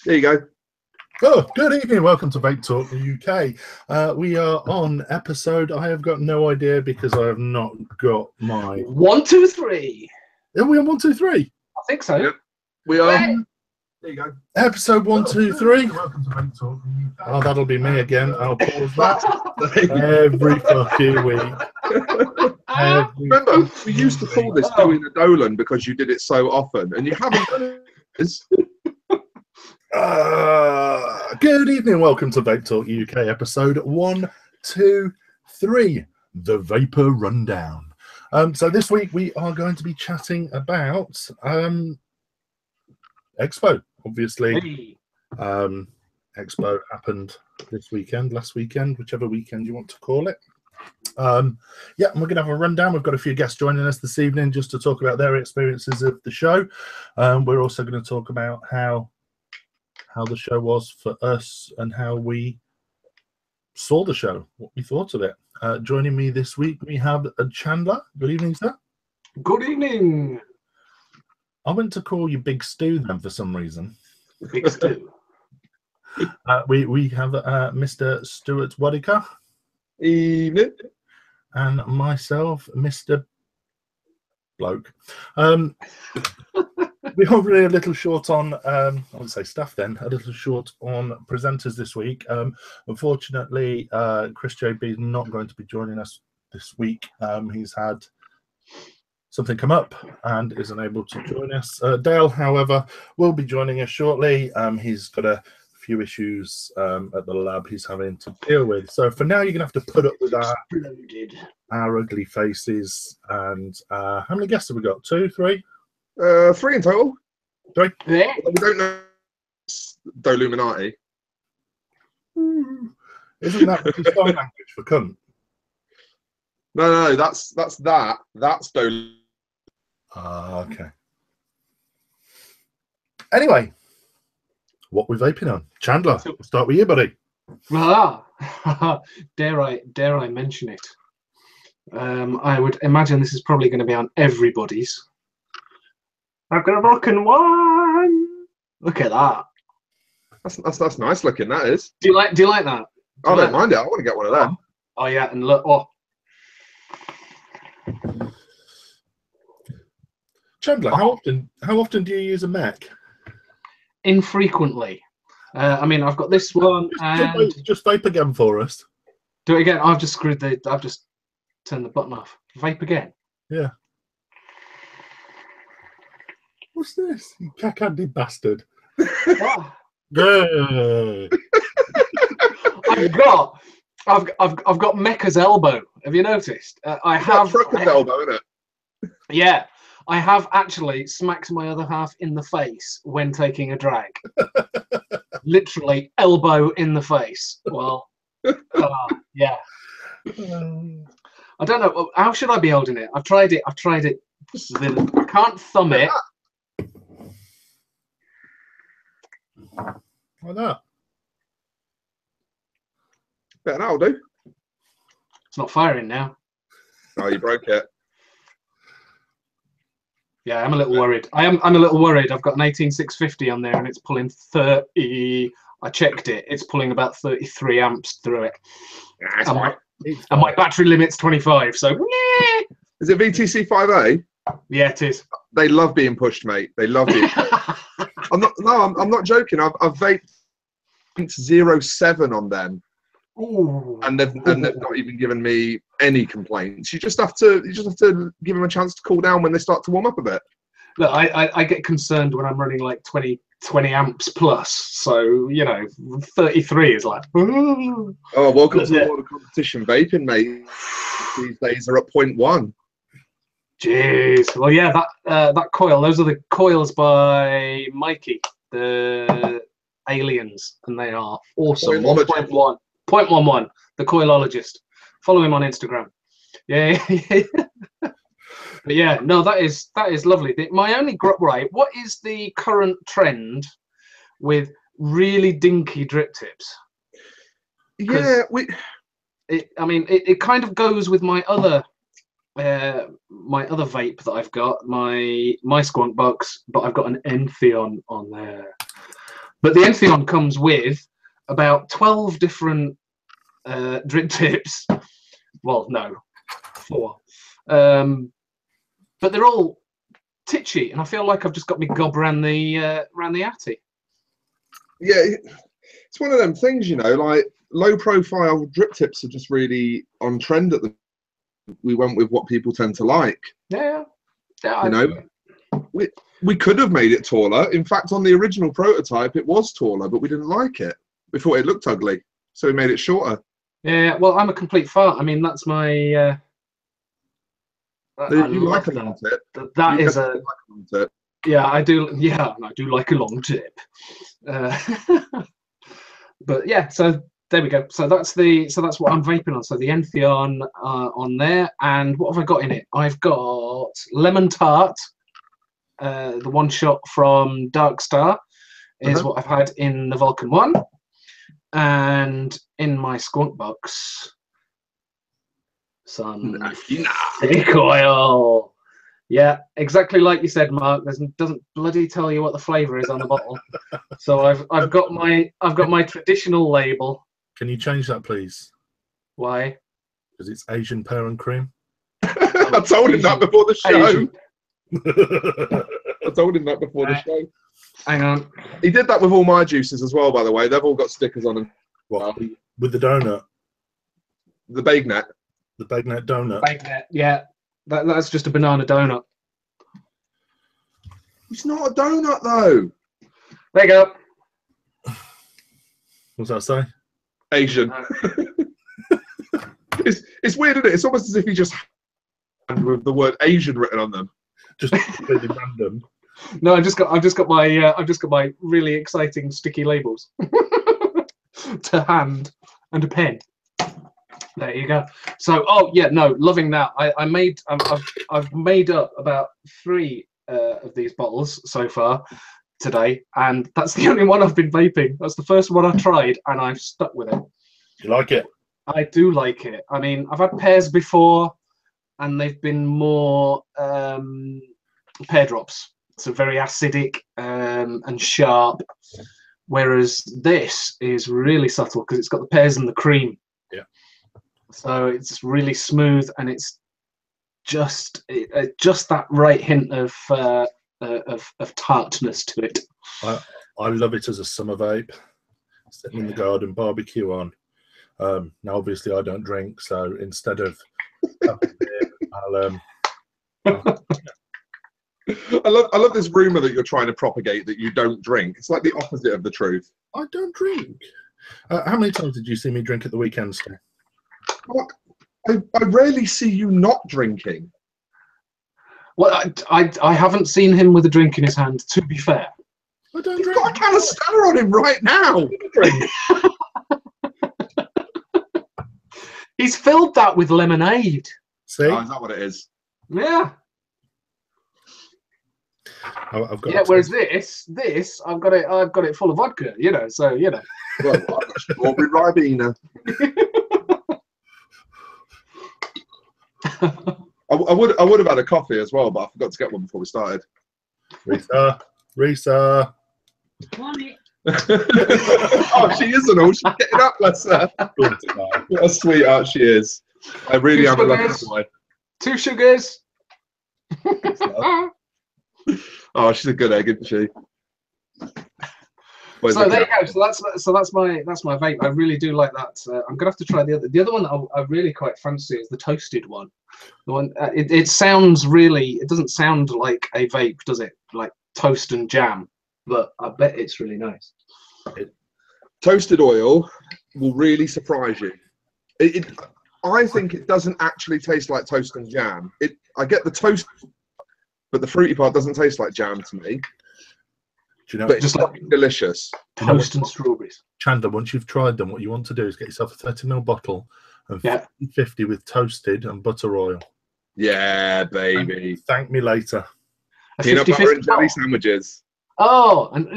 There you go. Oh, good evening. Welcome to Vape Talk UK. We are on episode. I have got no idea because I have not got my 1, 2, 3. Are we on 1, 2, 3? I think so. Yep. We are. Hey. There you go. Episode 1, 2, 3. Welcome to Vape Talk UK. Oh, that'll be me again. I'll pause that every fucking week. Remember, we used to call this doing a Dolan because you did it so often, and you haven't done it. Good evening. Welcome to Vape Talk UK, episode 1, 2, 3, the Vaper Rundown. So this week we are going to be chatting about Expo. Obviously, Expo happened this weekend, last weekend, whichever weekend you want to call it. Yeah, and we're going to have a rundown. We've got a few guests joining us this evening just to talk about their experiences of the show. We're also going to talk about how the show was for us and how we saw the show, what we thought of it. Joining me this week, we have Chandler. Good evening, sir. Good evening. I went to call you Big Stu then for some reason. Big Stu. We have Mr. Stuart Waddicker. Evening. And myself, Mr. Bloke. We are really a little short on, I would say staff then, a little short on presenters this week. Unfortunately, Chris JB is not going to be joining us this week. He's had something come up and is unable to join us. Dale, however, will be joining us shortly. He's got a few issues at the lab he's having to deal with. So for now, you're going to have to put up with our ugly faces. And how many guests have we got? 2, 3? 3 in total. 3? Yeah. We don't know Doluminati. Isn't that the sign language for cunt? No, that's that. That's Doluminati. Okay. Anyway, what we're vaping on. Chandler, we'll start with you, buddy. Dare I mention it? I would imagine this is probably going to be on everybody's. I've got a rockin' one. Look at that. That's nice looking. That is. Do you like that? I don't mind it. I want to get one of them. Oh yeah, and look. Oh. Chandler, how often do you use a Mac? Infrequently. I mean, I've got this one. Just vape again for us. Do it again. I've just turned the button off. Vape again. Yeah. What's this? You cack-handed bastard. What? Good. I've got Mecca's elbow. Have you noticed? I have Trucker's elbow, isn't it? Yeah, I have actually smacked my other half in the face when taking a drag. Literally elbow in the face. Well, yeah. I don't know. How should I be holding it? I've tried it. I can't thumb it. Why not? Yeah, that'll do. It's not firing now. Oh, you broke it. Yeah, I'm a little worried. I'm a little worried. I've got an 18650 on there and it's pulling 30. I checked it. It's pulling about 33 amps through it. Yeah, and my battery limit's 25. So is it VTC 5A? Yeah, it is. They love being pushed, mate. They love being pushed. I'm not joking. I've vaped 0.07 on them. Ooh. And they've not even given me any complaints. You just have to give them a chance to cool down when they start to warm up a bit. Look, I get concerned when I'm running like 20 amps plus. So 33 is like. Ooh. Oh, welcome to the world of competition vaping, mate. These days are at 0.1. Jeez. Well, yeah, that coil. Those are the coils by Mikey, the aliens, and they are awesome. 1.1. 0.11, the coilologist. Follow him on Instagram. Yeah. But yeah, no, that is lovely. My only right. What is the current trend with really dinky drip tips? Yeah, it kind of goes with my other vape that I've got, my Squonk box, but I've got an Entheon on there. But the Entheon comes with about 12 different drip tips. Well, no, 4. But they're all titchy, and I feel like I've just got me gob around the atty. Yeah, it's one of them things, you know, like low profile drip tips are just really on trend at the. We went with what people tend to like. Yeah. You know, we could have made it taller. In fact, on the original prototype, it was taller, but we didn't like it. We thought it looked ugly, so we made it shorter. Yeah, well, I'm a complete fart. I mean, that's my. You like a long tip. That is a. Like a long tip. Yeah, I do. Yeah, I do like a long tip. But yeah, so there we go. So that's what I'm vaping on. So the Entheon on there, and what have I got in it? I've got lemon tart. The one shot from Dark Star is what I've had in the Vulcan 1, and in my skunk box, some thick oil. Yeah, exactly like you said, Mark. Doesn't bloody tell you what the flavour is on the bottle. So I've got my traditional label. Can you change that, please? Why? Because it's Asian pear and cream. I told him that before the show. I told him that before the show. Hang on. He did that with all my juices as well, by the way. They've all got stickers on them. What? With the donut? The Bagnet. The Bagnet donut? Bagnet, yeah. That's just a banana donut. It's not a donut, though. There you go. What's that say? Asian. It's weird, isn't it? It's almost as if he just with the word Asian written on them. Just completely random. No, I've just got my really exciting sticky labels to hand and a pen. There you go. So, oh yeah, no, loving that. I've made up about 3 of these bottles so far today, and that's the only one I've been vaping. That's the first one I tried, and I've stuck with it. Do you like it? I do like it. I mean, I've had pears before, and they've been more pear drops, so very acidic and sharp. Whereas this is really subtle because it's got the pears and the cream. Yeah. So it's really smooth, and it's just that right hint of tartness to it. I love it as a summer vape. Sitting in the garden, barbecue on. Now, obviously, I don't drink, so instead of having beer, I love this rumor that you're trying to propagate that you don't drink. It's like the opposite of the truth. I don't drink. How many times did you see me drink at the weekends? Well, I rarely see you not drinking. Well, I haven't seen him with a drink in his hand, to be fair. I don't You've drink. got a can of Stella on him right now. He's filled that with lemonade. See? Oh, is that what it is? Yeah. I've got Whereas this, I've got it full of vodka. You know, so you know. Well, I've got strawberry Ribena. I would have had a coffee as well, but I forgot to get one before we started. Risa. Oh, she isn't all. She's getting up, bless her. What a sweetheart she is. I really am a lucky boy. 2 sugars. Oh, she's a good egg, isn't she? So there you go. So that's my vape. I really do like that. I'm gonna have to try the other one that I really quite fancy is the toasted one. The one it sounds really. It doesn't sound like a vape, does it? Like toast and jam, but I bet it's really nice. Toasted oil will really surprise you. I think it doesn't actually taste like toast and jam. I get the toast, but the fruity part doesn't taste like jam to me. Do you know, but it's just like delicious. Toast and strawberries. Chandler, once you've tried them, what you want to do is get yourself a 30ml bottle and 50 with toasted and butter oil. Yeah, baby. And thank me later. Peanut butter and jelly sandwiches. Oh, and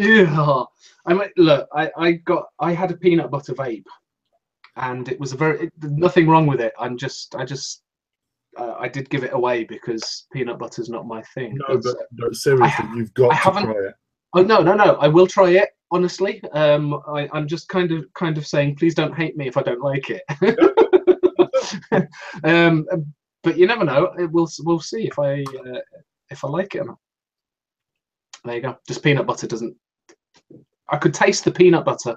I mean, look, I had a peanut butter vape, and it was nothing wrong with it. I did give it away because peanut butter's not my thing. No, but seriously, you've got to try it. Oh no, I will try it. Honestly, I'm just kind of saying, please don't hate me if I don't like it. But you never know. We'll see if I like it or not. There you go. Just peanut butter doesn't. I could taste the peanut butter,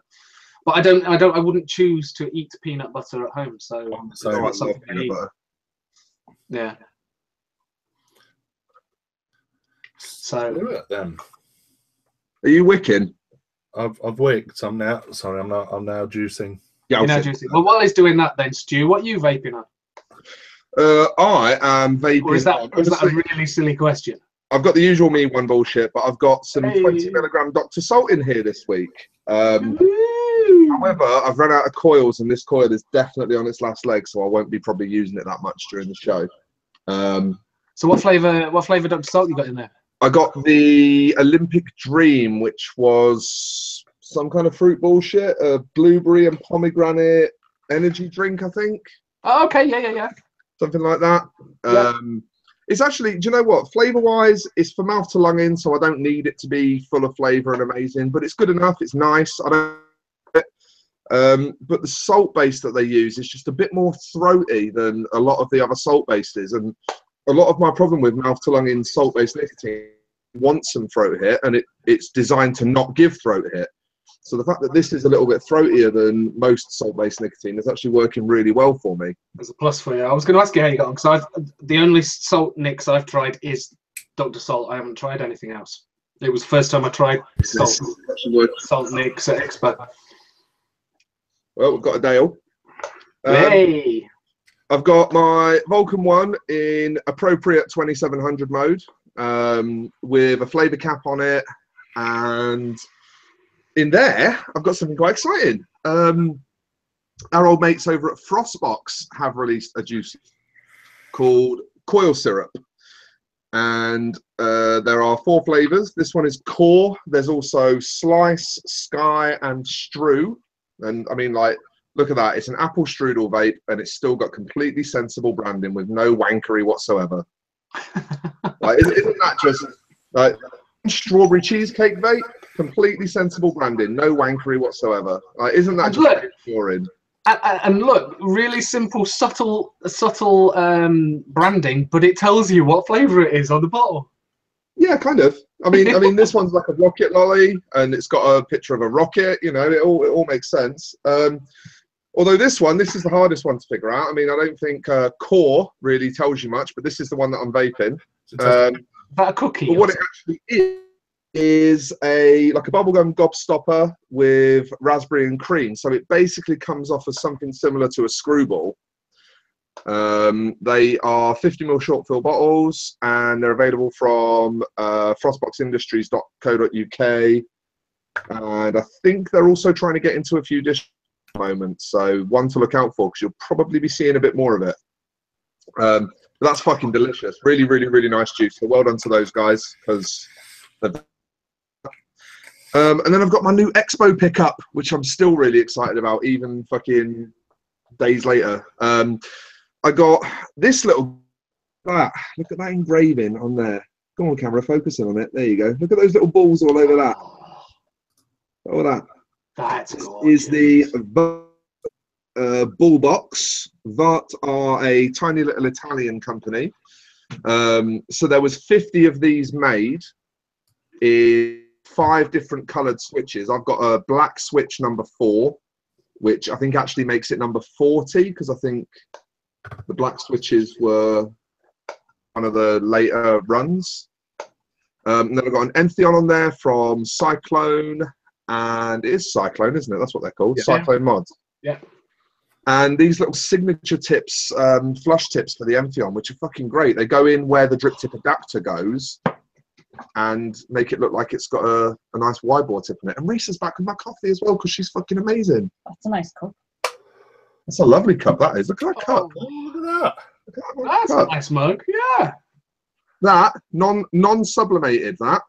but I wouldn't choose to eat peanut butter at home. So it's not something I eat. Yeah. So then. Are you wicking? I've wicked. I'm now juicing. Yeah, you're now juicing. Well, while he's doing that, then Stu, what are you vaping on? I am vaping. Or is that a really silly question? I've got the usual me one bullshit, but I've got some 20 milligram Dr. Salt in here this week. However, I've run out of coils, and this coil is definitely on its last leg, so I won't be probably using it that much during the show. So what flavour Dr. Salt you got in there? I got the Olympic Dream, which was some kind of fruit bullshit, a blueberry and pomegranate energy drink, I think. Oh, okay, yeah. Something like that. Yeah. It's actually, do you know what? Flavour-wise, it's for mouth to lung in, so I don't need it to be full of flavour and amazing, but it's good enough. It's nice. But the salt base that they use is just a bit more throaty than a lot of the other salt bases, and a lot of my problem with mouth to lung in salt-based nicotine wants some throat hit, and it's designed to not give throat hit. So the fact that this is a little bit throatier than most salt-based nicotine is actually working really well for me. There's a plus for you. I was going to ask you how you got on, because the only salt nicks I've tried is Dr. Salt. I haven't tried anything else. It was the first time I tried salt nicks at Expo. Well, we've got a Dale. Hey! I've got my Vulcan one in appropriate 2700 mode with a flavour cap on it, and in there I've got something quite exciting. Our old mates over at Frostbox have released a juice called Coil Syrup, and there are 4 flavours. This one is Core. There's also Slice, Sky, and Strew. And I mean, like, look at that. It's an apple strudel vape, and it's still got completely sensible branding with no wankery whatsoever. Like, isn't that just like strawberry cheesecake vape? Completely sensible branding, no wankery whatsoever. Like, isn't that just boring? And look, really simple, subtle branding, but it tells you what flavour it is on the bottle. Yeah, kind of. I mean, this one's like a rocket lolly, and it's got a picture of a rocket. You know, it all makes sense. Although this is the hardest one to figure out. I mean, I don't think Core really tells you much, but this is the one that I'm vaping. That a cookie? But what it actually is like a bubblegum gobstopper with raspberry and cream. So it basically comes off as something similar to a screwball. They are 50ml short fill bottles, and they're available from frostboxindustries.co.uk. And I think they're also trying to get into a few dishes at the moment. So one to look out for, because you'll probably be seeing a bit more of it. But that's fucking delicious. Really, really, really nice juice. So well done to those guys, because and then I've got my new Expo pickup, which I'm still really excited about, even fucking days later. I got this little, look at that engraving on there. Go on, camera, focus in on it. There you go. Look at those little balls all over that. All that. That's is the Bull Box. Vart are a tiny little Italian company. So there was 50 of these made in 5 different coloured switches. I've got a black switch number 4, which I think actually makes it number 40, because I think the black switches were one of the later runs. And then I've got an Entheon on there from Cyclone, and it is Cyclone, isn't it? That's what they're called, yeah. Cyclone Mods. Yeah. And these little signature tips, flush tips for the Entheon, which are fucking great. They go in where the drip tip adapter goes and make it look like it's got a nice wide bore tip in it. And Reese's back with my coffee as well, because she's fucking amazing. That's a nice cup. That's a lovely cup, that is. Look at that cup. Oh, look at that. That's a nice mug, yeah. That, non-sublimated, that.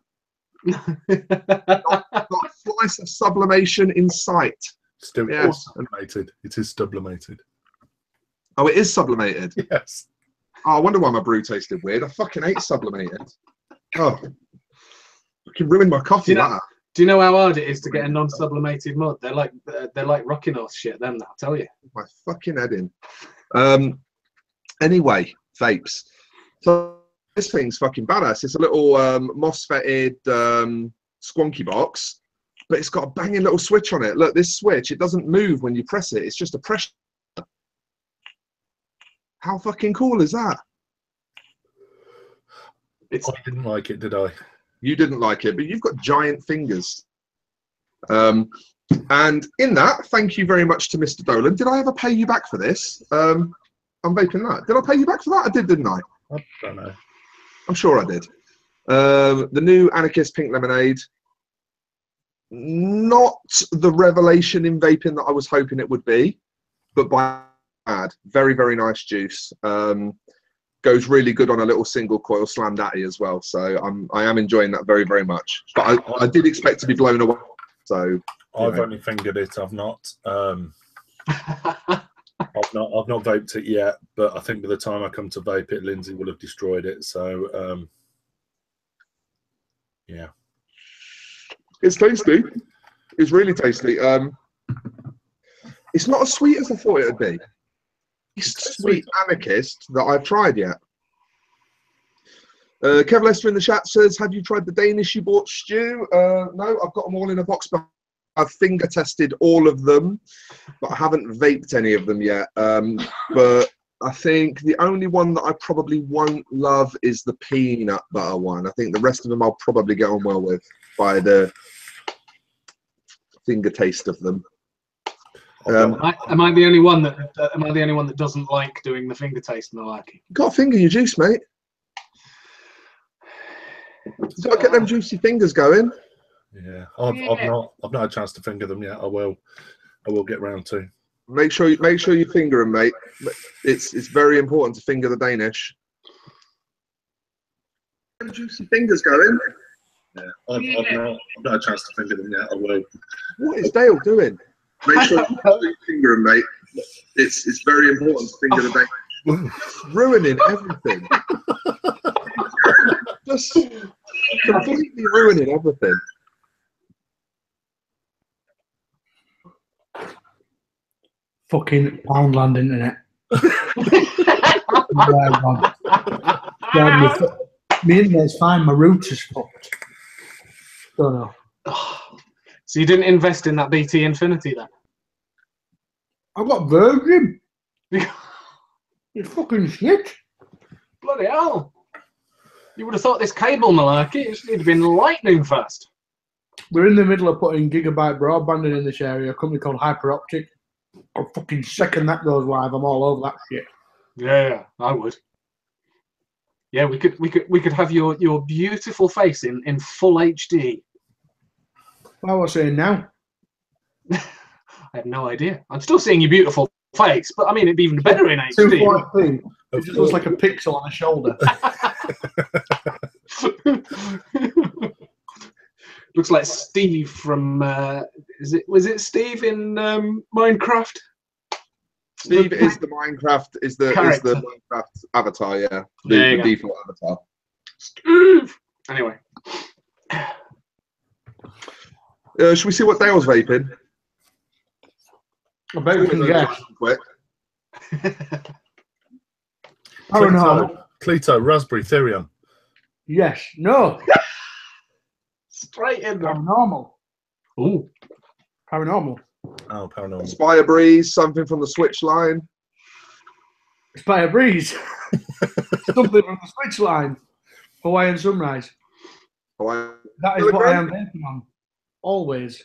not a slice of sublimation in sight. Still sublimated. It is sublimated. Oh, it is sublimated? Yes. Oh, I wonder why my brew tasted weird. I fucking hate sublimated. Oh. Fucking ruined my coffee. Do you know how hard it is to get a non-sublimated mud? They're like Rocky North shit. Them, I'll tell you. My fucking head in. Anyway, vapes. So this thing's fucking badass. It's a little MOSFETted squonky box, but it's got a banging little switch on it. Look, this switch, it doesn't move when you press it. It's just a pressure. How fucking cool is that? I didn't like it, did I? You didn't like it, but you've got giant fingers. And in that, thank you very much to Mr. Dolan. Did I ever pay you back for this? I'm vaping that. Did I pay you back for that? I did, didn't I? I don't know. I'm sure I did. The new Anarchist Pink Lemonade. Not the revelation in vaping that I was hoping it would be, but by bad. Very, very nice juice. Goes really good on a little single coil slam daddy as well. So I am enjoying that very, very much. But I did expect to be blown away. So I've only fingered it. I've not. I've not vaped it yet. But I think by the time I come to vape it, Lindsay will have destroyed it. So yeah, it's tasty. It's really tasty. It's not as sweet as I thought it would be. It's sweet Anarchist that I've tried yet. Kev Lester in the chat says, have you tried the Danish you bought, Stu? No, I've got them all in a box, but I've finger tested all of them, but I haven't vaped any of them yet. But I think the only one that I probably won't love is the peanut butter one. I think the rest of them I'll probably get on well with by the finger taste of them. Am I the only one that doesn't like doing the finger taste malarkey? Got to finger your juice, mate. You've got to get them juicy fingers going. Yeah, I've not had a chance to finger them yet. I will get round to. Make sure you finger them, mate. It's very important to finger the Danish. Them juicy fingers going. Yeah, I've not had a chance to finger them yet. I will. What is Dale doing? Make sure you finger them, mate. It's very important to finger the Danish. Ruining everything. Just completely ruining everything. Fucking Poundland internet. Me internet's fine, my router's is fucked. Don't know. So you didn't invest in that BT Infinity then? I've got Virgin. It's fucking shit. Bloody hell. You would have thought this cable malarkey, it'd have been lightning fast. We're in the middle of putting gigabyte broadband in this area, a company called Hyperoptic. A fucking second that goes live, I'm all over that shit. Yeah, I would. Yeah, we could have your beautiful face in full HD. What was I saying now? I have no idea. I'm still seeing your beautiful face, but I mean, it'd be even better in HD. 2.2. It just looks like a pixel on a shoulder. Looks like Steve from was it Steve in Minecraft? Steve is the Minecraft Minecraft avatar, yeah. The default avatar. Steve. Anyway. Should we see what Dale's vaping? I bet we can guess. Quick. Cleto, Raspberry, Therion. Yes. No. Straight in there. Paranormal. Ooh. Paranormal. Oh, Paranormal. Spire Breeze, something from the Switch line. Spire Breeze. Something from the Switch line. Hawaiian Sunrise. That is what I am vaping on. Always.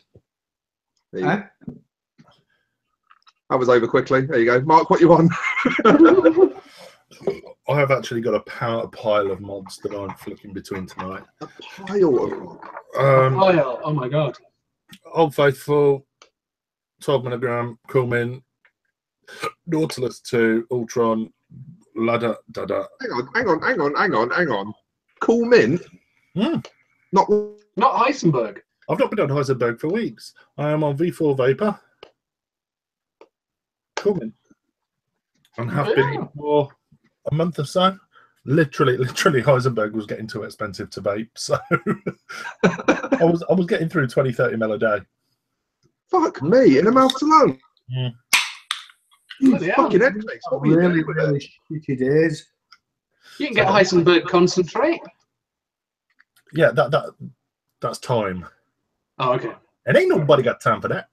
That was over quickly. There you go. Mark, what you want? I have actually got a pile of mods that I'm flicking between tonight. A pile of mods? Oh my god. Old Faithful, 12 milligram, Cool Mint, Nautilus 2, Ultron, Ladder, Dada. Hang on. Cool Mint? Not Heisenberg. I've not been on Heisenberg for weeks. I am on V4 Vaper. Cool Mint. And have been for a month or so. Literally, Heisenberg was getting too expensive to vape, so I was getting through 20, 30 ml a day. Fuck me, in a mouth alone. Yeah. Fucking headaches. What were you doing with it? Shitty days. You can get Heisenberg concentrate. Yeah, that's time. Oh, okay. And ain't nobody got time for that.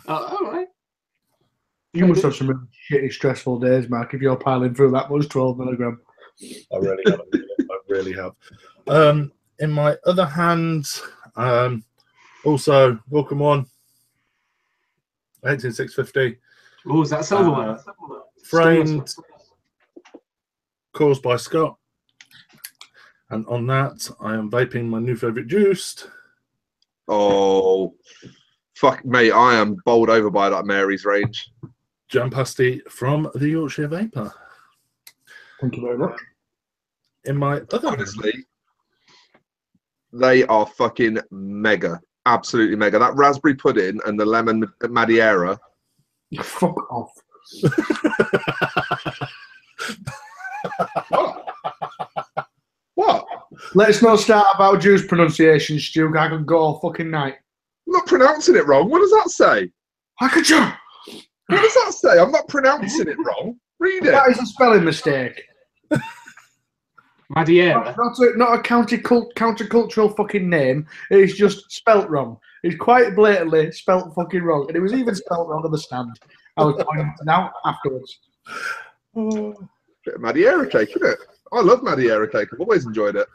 Oh, all right. You must have some really shitty, stressful days, Mark, if you're piling through that much 12 milligram. I really have. I really have. In my other hand, also welcome on 18650. Oh, is that silver one? Framed, caused by Scott. And on that, I am vaping my new favourite juiced. Oh, fuck, mate, I am bowled over by that Mary's range. Jampasty from the Yorkshire Vaper. Thank you very much. In my other Honestly, they are fucking mega. Absolutely mega. That raspberry pudding and the lemon Madeira. Fuck off. What? Let's not start about juice pronunciation, Stu. I could go all fucking night. I'm not pronouncing it wrong. What does that say? How could you? What does that say? I'm not pronouncing it wrong. Read it. That is a spelling mistake. Madeira. Not a countercultural fucking name. It's just spelt wrong. It's quite blatantly spelt fucking wrong. And it was even spelt wrong on the stand. I was pointing it out afterwards. Bit of Madeira cake, isn't it? I love Madeira cake. I've always enjoyed it.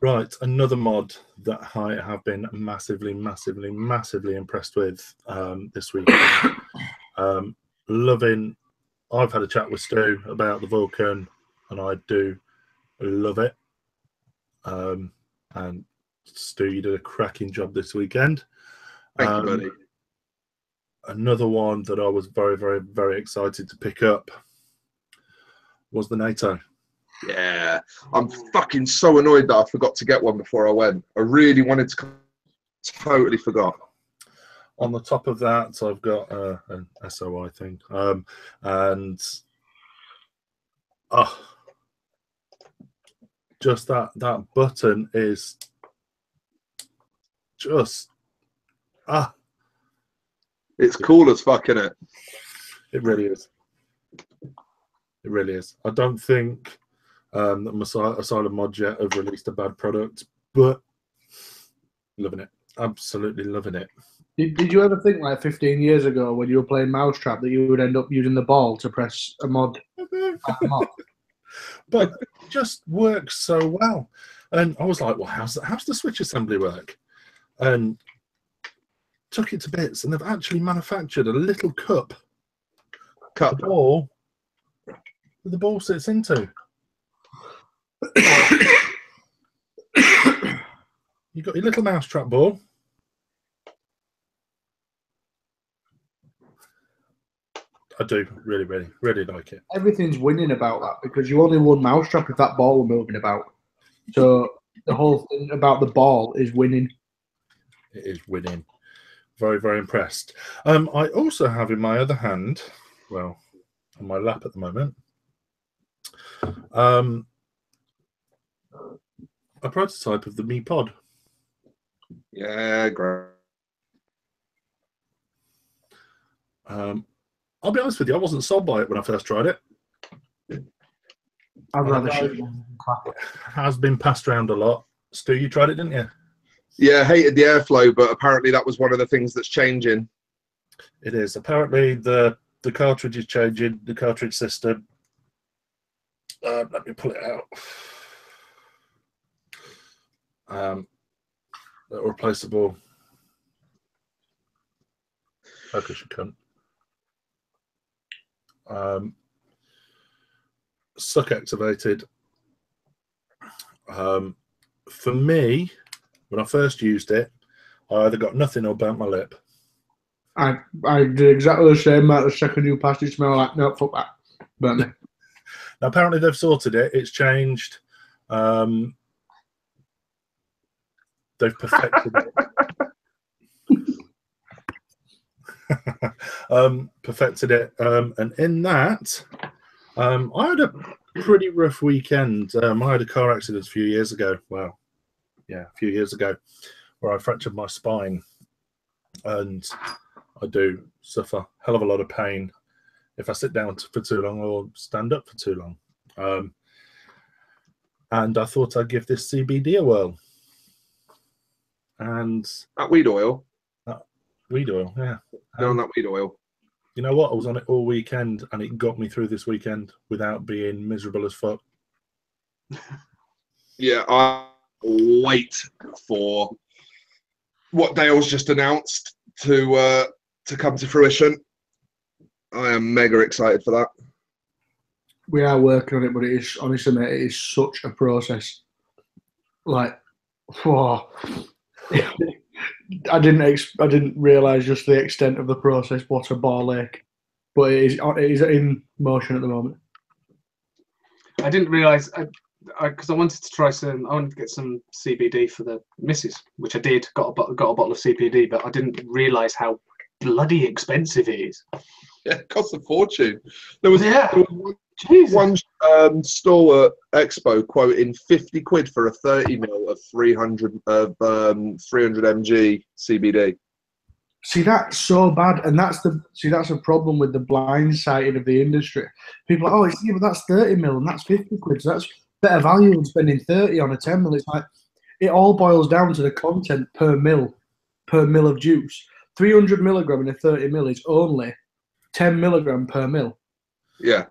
Right, another mod that I have been massively impressed with this week. Loving. I've had a chat with Stu about the Vulcan, and I do love it. And Stu, you did a cracking job this weekend. Thank you, buddy. Another one that I was very excited to pick up was the NATO. Yeah, I'm fucking so annoyed that I forgot to get one before I went. I really wanted to. Totally forgot. On the top of that, I've got an SOI thing, and just that button is just It's cool as fuck, isn't it? It really is. It really is. I don't think that Asylum Mod yet have released a bad product, but loving it. Absolutely loving it. Did you ever think, like 15 years ago, when you were playing Mousetrap, that you would end up using the ball to press a mod? But it just works so well. And I was like, well, how's the switch assembly work? And took it to bits, and they've actually manufactured a little cup. The ball that the ball sits into. You've got your little Mousetrap ball. I do really like it. Everything's winning about that, because you only won Mousetrap if that ball were moving about. So the whole thing about the ball is winning. It is winning. Very impressed. I also have in my other hand, well, on my lap at the moment, a prototype of the Mi Pod. Yeah, great. I'll be honest with you, I wasn't sold by it when I first tried it. I'd rather shoot it has been passed around a lot. Stu, you tried it, didn't you? Yeah, hated the airflow, but apparently that was one of the things that's changing. It is. Apparently the cartridge is changing, the cartridge system. Let me pull it out. Replaceable. Focus, you cunt. Suck activated. For me, when I first used it, I either got nothing or burnt my lip. I did exactly the same. The second you passed it to me, I'm like, no, fuck that. Burnt me. Now, apparently they've sorted it. It's changed. They've perfected it. perfected it. And in that, I pretty rough weekend. I had a car accident a few years ago. Well, yeah, a few years ago, where I fractured my spine, and I do suffer a hell of a lot of pain if I sit down for too long or stand up for too long. And I thought I'd give this CBD a whirl. And that weed oil. Weed oil, yeah. No, that weed oil. You know what? I was on it all weekend, and it got me through this weekend without being miserable as fuck. Yeah, I wait for what Dale's just announced to come to fruition. I am mega excited for that. We are working on it, but it is, honestly, mate, it is such a process. Like, whoa. I didn't realise just the extent of the process. What a ball ache, but it is in motion at the moment. I didn't realise because I wanted to try some. I wanted to get some CBD for the missus, which I did. Got a bottle of CBD, but I didn't realise how bloody expensive it is. Yeah, it costs a fortune. There was one store at Expo quoting 50 quid for a 30 ml of 300 mg CBD. See, that's so bad, and that's a problem with the blind side of the industry. People are, but that's 30 ml and that's 50 quid. So that's better value than spending 30 on a 10 ml. It's like it all boils down to the content per ml of juice. 300 milligram in a 30 ml is only 10 milligram per ml. Yeah.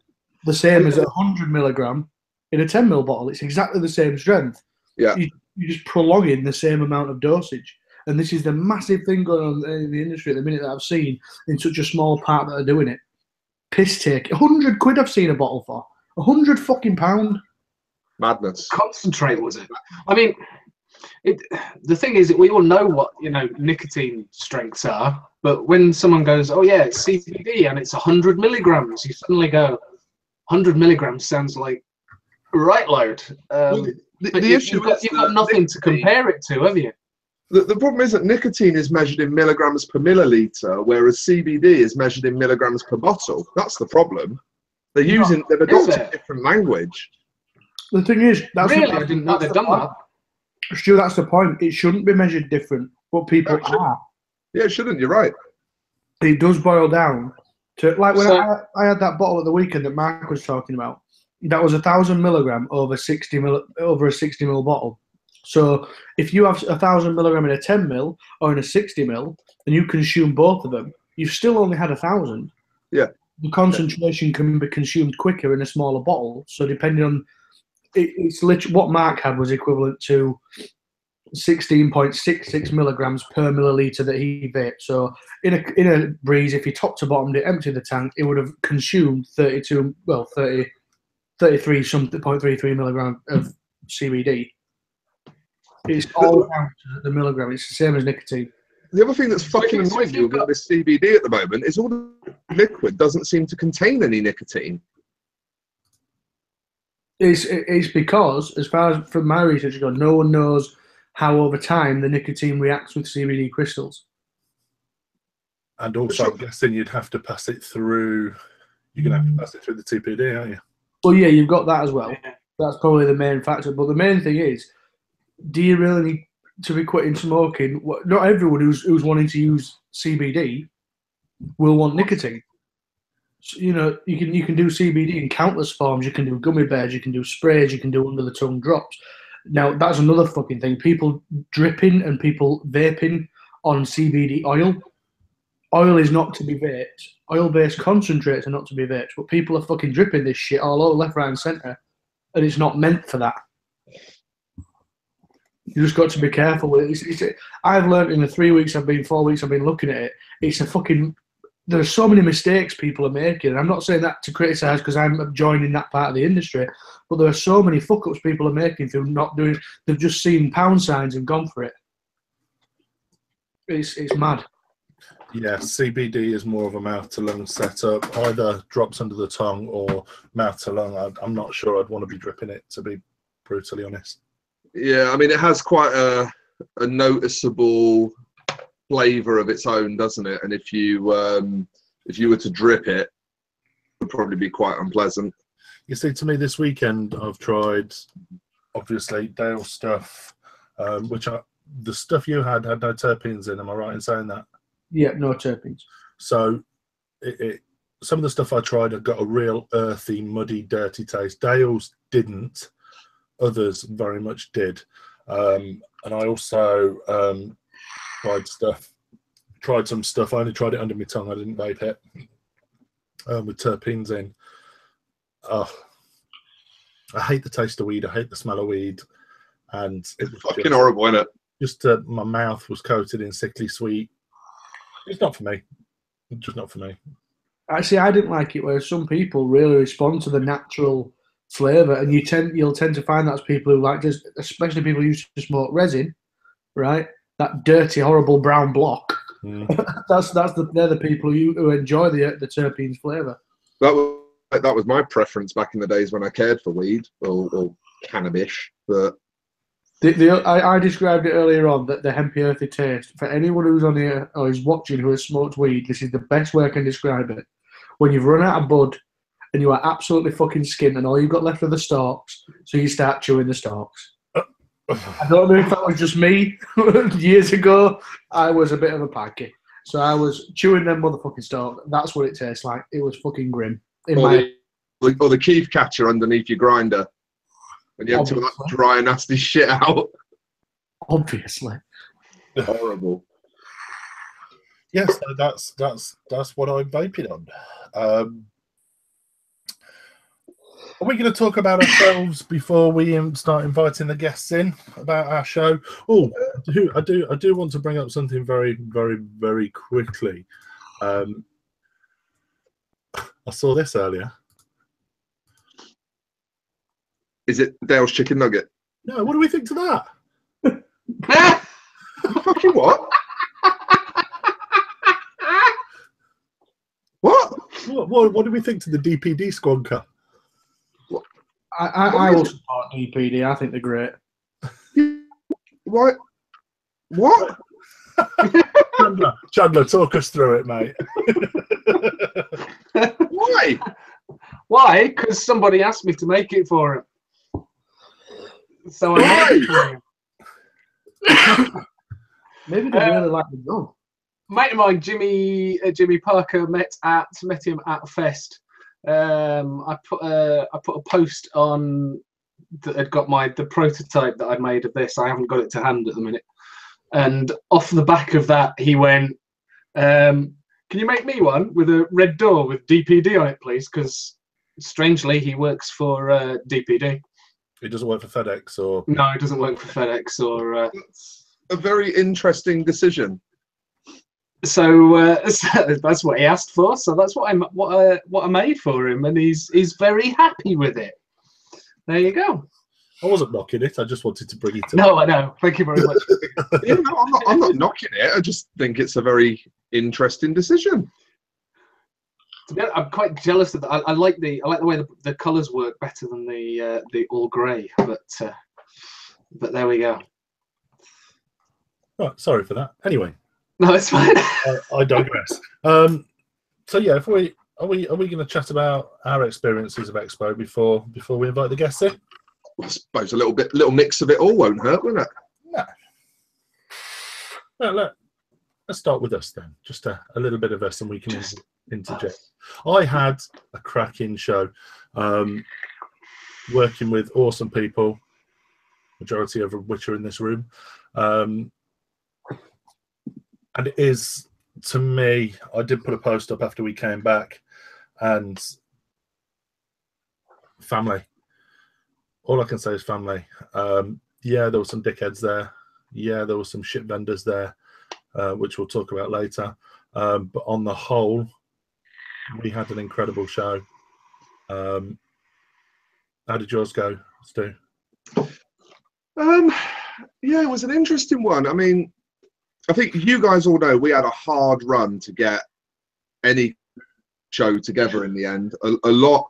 The same as 100 milligram in a 10 ml bottle. It's exactly the same strength. Yeah. You're just prolonging the same amount of dosage. And this is the massive thing going on in the industry at the minute that I've seen in such a small part that are doing it. Piss take. 100 quid I've seen a bottle for. 100 fucking pound. Madness. Concentrate, was it? I mean, the thing is that we all know what, nicotine strengths are, but when someone goes, oh yeah, it's CBD and it's 100 milligrams, you suddenly go, 100 milligrams sounds like a right load. The issue is you've got nothing to compare it to, have you? The problem is that nicotine is measured in milligrams per milliliter, whereas CBD is measured in milligrams per bottle. That's the problem. They've adopted a different language. The thing is, I didn't know they'd done that. Stu, that's the point. It shouldn't be measured different, but people are. Yeah, it shouldn't. You're right. It does boil down to, like, when I had that bottle at the weekend that Mark was talking about. That was 1,000 milligram over a 60 ml bottle. So if you have 1,000 milligram in a 10 ml or in a 60 ml, and you consume both of them, you've still only had 1,000. Yeah. The concentration can be consumed quicker in a smaller bottle. So depending on, it's literally what Mark had was equivalent to 16.66 milligrams per milliliter that he vaped. So in a breeze, if he top to bottom it, emptied the tank, it would have consumed 33 something 0.33 milligram of CBD. It's all down to the milligram. It's the same as nicotine. The other thing that's fucking annoying you about this CBD at the moment is all the liquid doesn't seem to contain any nicotine. It's because, as far as from my research goes, no one knows how over time the nicotine reacts with CBD crystals. And also, I'm guessing you'd have to pass it through. You're going to have to pass it through the TPD, aren't you? Well, yeah, you've got that as well. That's probably the main factor. But the main thing is, do you really need to be quitting smoking? Not everyone who's wanting to use CBD will want nicotine. So, you can do CBD in countless forms. You can do gummy bears, you can do sprays, you can do under the tongue drops. Now that's another fucking thing. People dripping and people vaping on CBD oil. Oil is not to be vaped. Oil-based concentrates are not to be vaped. But people are fucking dripping this shit all over left, right, and centre, and it's not meant for that. You just got to be careful with it. I've learned in the 4 weeks I've been looking at it. It's a fucking. There are so many mistakes people are making. And I'm not saying that to criticise because I'm joining that part of the industry, but there are so many fuck-ups people are making through not doing. They've just seen pound signs and gone for it. It's mad. Yeah, CBD is more of a mouth-to-lung setup, either drops under the tongue or mouth-to-lung. I'm not sure I'd want to be dripping it, to be brutally honest. Yeah, I mean, it has quite a noticeable flavour of its own, doesn't it? And if you were to drip it, it would probably be quite unpleasant. You see, to me this weekend, I've tried, obviously, Dale stuff, the stuff you had no terpenes in. Am I right in saying that? Yeah, no terpenes. So, some of the stuff I tried had got a real earthy, muddy, dirty taste. Dale's didn't. Others very much did. And I also tried some stuff. I only tried it under my tongue. I didn't vape it with terpenes in. I hate the taste of weed. I hate the smell of weed, and it was fucking horrible, isn't it? Just my mouth was coated in sickly sweet. It's not for me. It's just not for me. Actually, I didn't like it. Where some people really respond to the natural flavour, and you'll tend to find that's people who like just, especially people who used to smoke resin, right? That dirty, horrible brown block. Mm. They're the people who enjoy the terpenes flavour. That was my preference back in the days when I cared for weed or cannabis. But I described it earlier on that the hempy earthy taste. For anyone who's on here or is watching who has smoked weed, this is the best way I can describe it. When you've run out of bud and you are absolutely fucking skint and all you've got left are the stalks, so you start chewing the stalks. I don't know if that was just me. Years ago, I was a bit of a packy. So I was chewing them motherfucking stalks. That's what it tastes like. It was fucking grim. Or the Keef catcher underneath your grinder. And you have to that dry, nasty shit out. Obviously. Horrible. Yes, that's what I'm vaping on. Are we going to talk about ourselves before we start inviting the guests in about our show? Oh, I do want to bring up something very, very, very quickly. I saw this earlier. Is it Dale's chicken nugget? No, what do we think to that? Fucking what? What do we think to the DPD squonker? I will support DPD. I think they're great. What? What? Chandler, talk us through it, mate. Why? Why? Because somebody asked me to make it for him. So I made it for him. Maybe they really like the dog. Mate of mine, Jimmy Parker, met him at Fest. I put a post on that had got the prototype that I'd made of this. I haven't got it to hand at the minute. And off the back of that, he went, "Can you make me one with a red door with DPD on it, please?" Because strangely, he works for DPD. It doesn't work for FedEx, or no, it doesn't work for FedEx or. A very interesting decision. So that's what he asked for. So that's what I made for him, and he's very happy with it. There you go. I wasn't knocking it. I just wanted to bring it up. No, I know. Thank you very much. Yeah, no, I'm not knocking it. I just think it's a very interesting decision. I'm quite jealous of that. I like the way the colours work better than the all grey. But there we go. Right, sorry for that. Anyway. No, it's fine. I digress. So yeah, are we going to chat about our experiences of Expo before we invite the guests in? I suppose a little mix of it all won't hurt, will it? No. Let's start with us then. Just a little bit of us, and we can interject. I had a cracking show, working with awesome people, majority of which are in this room. And it is, to me, I did put a post up after we came back, and family. All I can say is family. Yeah, there were some dickheads there. Yeah, there were some shit vendors there, which we'll talk about later. But on the whole, we had an incredible show. How did yours go, Stu? Yeah, it was an interesting one. I mean, I think you guys all know we had a hard run to get any show together in the end. A lot,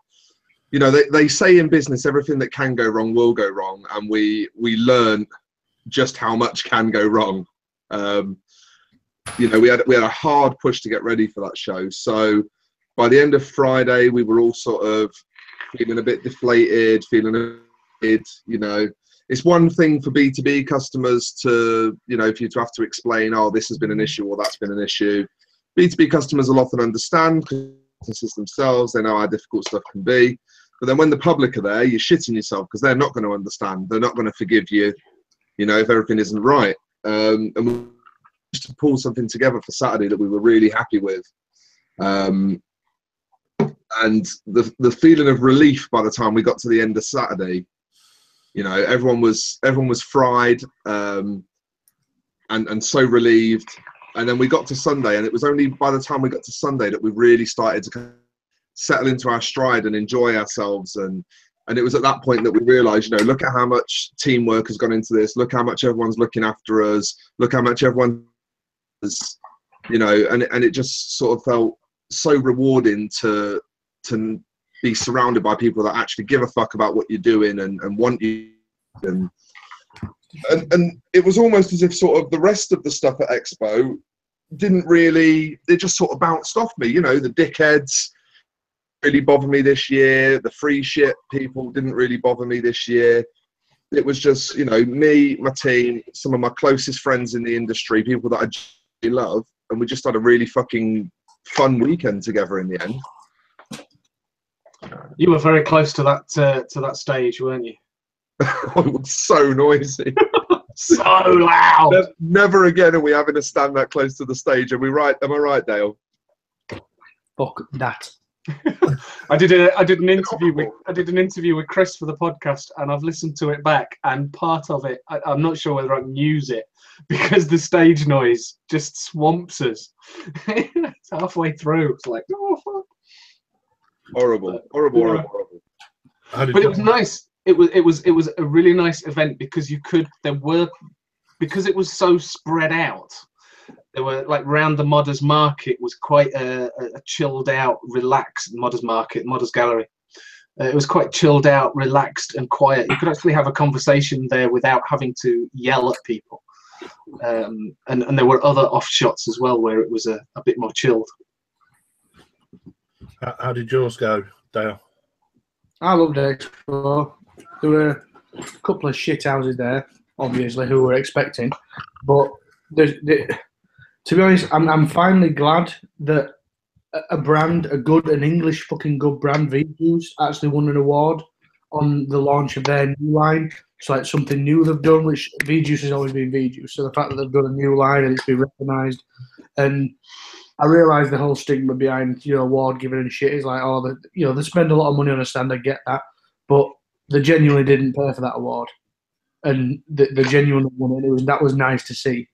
you know, they say in business everything that can go wrong will go wrong, and we learned just how much can go wrong. You know, we had a hard push to get ready for that show. So by the end of Friday, we were all sort of feeling a bit deflated, you know. It's one thing for B2B customers to, you know, for you to have to explain, oh, this has been an issue or that's been an issue. B2B customers will often understand businesses themselves, they know how difficult stuff can be. But then when the public are there, you're shitting yourself because they're not going to understand. They're not going to forgive you, you know, if everything isn't right. And we managed to pull something together for Saturday that we were really happy with. And the feeling of relief by the time we got to the end of Saturday, you know, everyone was fried and so relieved. And then we got to Sunday, and it was only by the time we got to Sunday that we really started to kind of settle into our stride and enjoy ourselves. And it was at that point that we realized, you know, look at how much teamwork has gone into this. Look how much everyone's looking after us. Look how much everyone is, you know, and it just sort of felt so rewarding to be surrounded by people that actually give a fuck about what you're doing and want you. And it was almost as if sort of the rest of the stuff at Expo didn't really, it just sort of bounced off me. You know, the dickheads really bother me this year. The free shit people didn't really bother me this year. It was just, you know, me, my team, some of my closest friends in the industry, people that I really love, and we just had a really fucking fun weekend together in the end. You were very close to that stage, weren't you? It was so noisy. So loud. Never again are we having to stand that close to the stage. Am I right, Dale? Fuck that. I did an interview with Chris for the podcast, and I've listened to it back, and part of it I'm not sure whether I can use it because the stage noise just swamps us. It's halfway through. It's like, oh fuck. Horrible. But it was nice. It was a really nice event because because it was so spread out. There were, like, round the Modders Market was quite a chilled out, relaxed Modders Market, Modders Gallery. It was quite chilled out, relaxed and quiet. You could actually have a conversation there without having to yell at people. And there were other offshots as well where it was a bit more chilled. How did yours go, Dale? I loved Expo. There were a couple of shit houses there, obviously, who were expecting. But to be honest, I'm finally glad that an English fucking good brand, Vape, actually won an award on the launch of their new line. It's like something new they've done, which V-Juice has always been V-Juice. So the fact that they've done a new line and it's been recognised, and I realise the whole stigma behind, you know, award giving and shit is like, oh, they spend a lot of money on a stand. I get that, but they genuinely didn't pay for that award, and they genuinely won it. That was nice to see.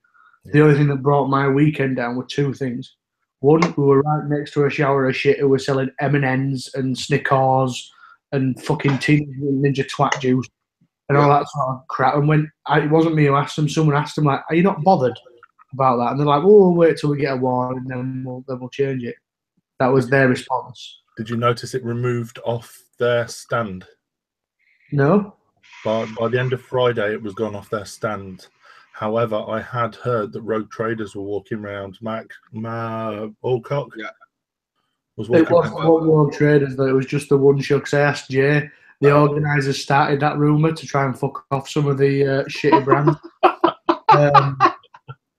Yeah. The only thing that brought my weekend down were two things. One, we were right next to a shower of shit who were selling M&Ms and Snickers and fucking Teenage Mutant Ninja Twat juice and all that sort of crap. And when it wasn't me who asked them, someone asked them, like, "Are you not bothered about that?" And they're like, "Oh, we'll wait till we get a award and then we'll change it." That was their response. Did you notice it removed off their stand? No. By the end of Friday, it was gone off their stand. However, I had heard that Rogue Traders were walking around. Mac Alcock was walking around. It wasn't Rogue Traders, though. It was just the one show. Because I asked Jay, the organisers started that rumour to try and fuck off some of the shitty brands.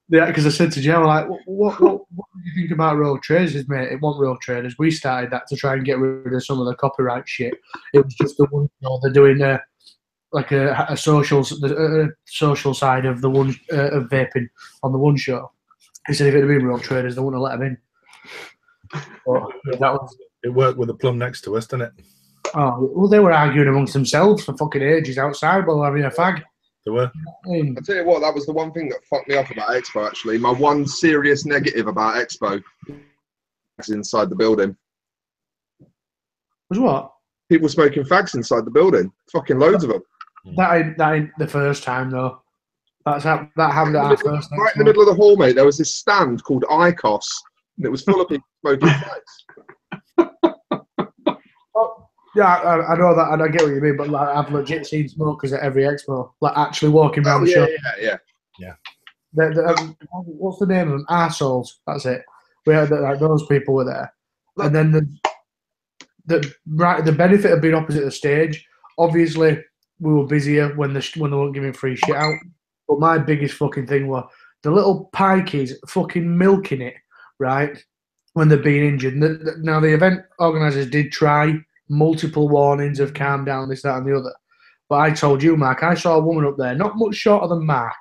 Because I said to Jay, like, what do you think about Rogue Traders, mate? It wasn't Rogue Traders. We started that to try and get rid of some of the copyright shit. It was just the one show. They're doing like a social side of the one of vaping on the one show. He said if it had been Rogue Traders, they wouldn't have let him in. But, it worked with the plum next to us, didn't it? Oh well, they were arguing amongst themselves for fucking ages outside while having a fag. They were. I'll tell you what, that was the one thing that fucked me off about Expo, actually. My one serious negative about Expo is inside the building. Was what? People smoking fags inside the building. Fucking loads of them. That ain't the first time, though. That happened at our first. Right in the middle of the hall, mate, there was this stand called ICOS, and it was full of people smoking fags. Yeah, I know that, and I get what you mean, but like, I've legit seen smokers at every expo, like actually walking around the shop. Yeah. What's the name of them? Arseholes. That's it. We had like those people were there, and then the benefit of being opposite the stage. Obviously, we were busier when they weren't giving free shit out. But my biggest fucking thing was the little pikeys fucking milking it, right? When they're being injured. Now the event organisers did try multiple warnings of calm down, this, that, and the other. But I told you, Mark, I saw a woman up there, not much shorter than Mark,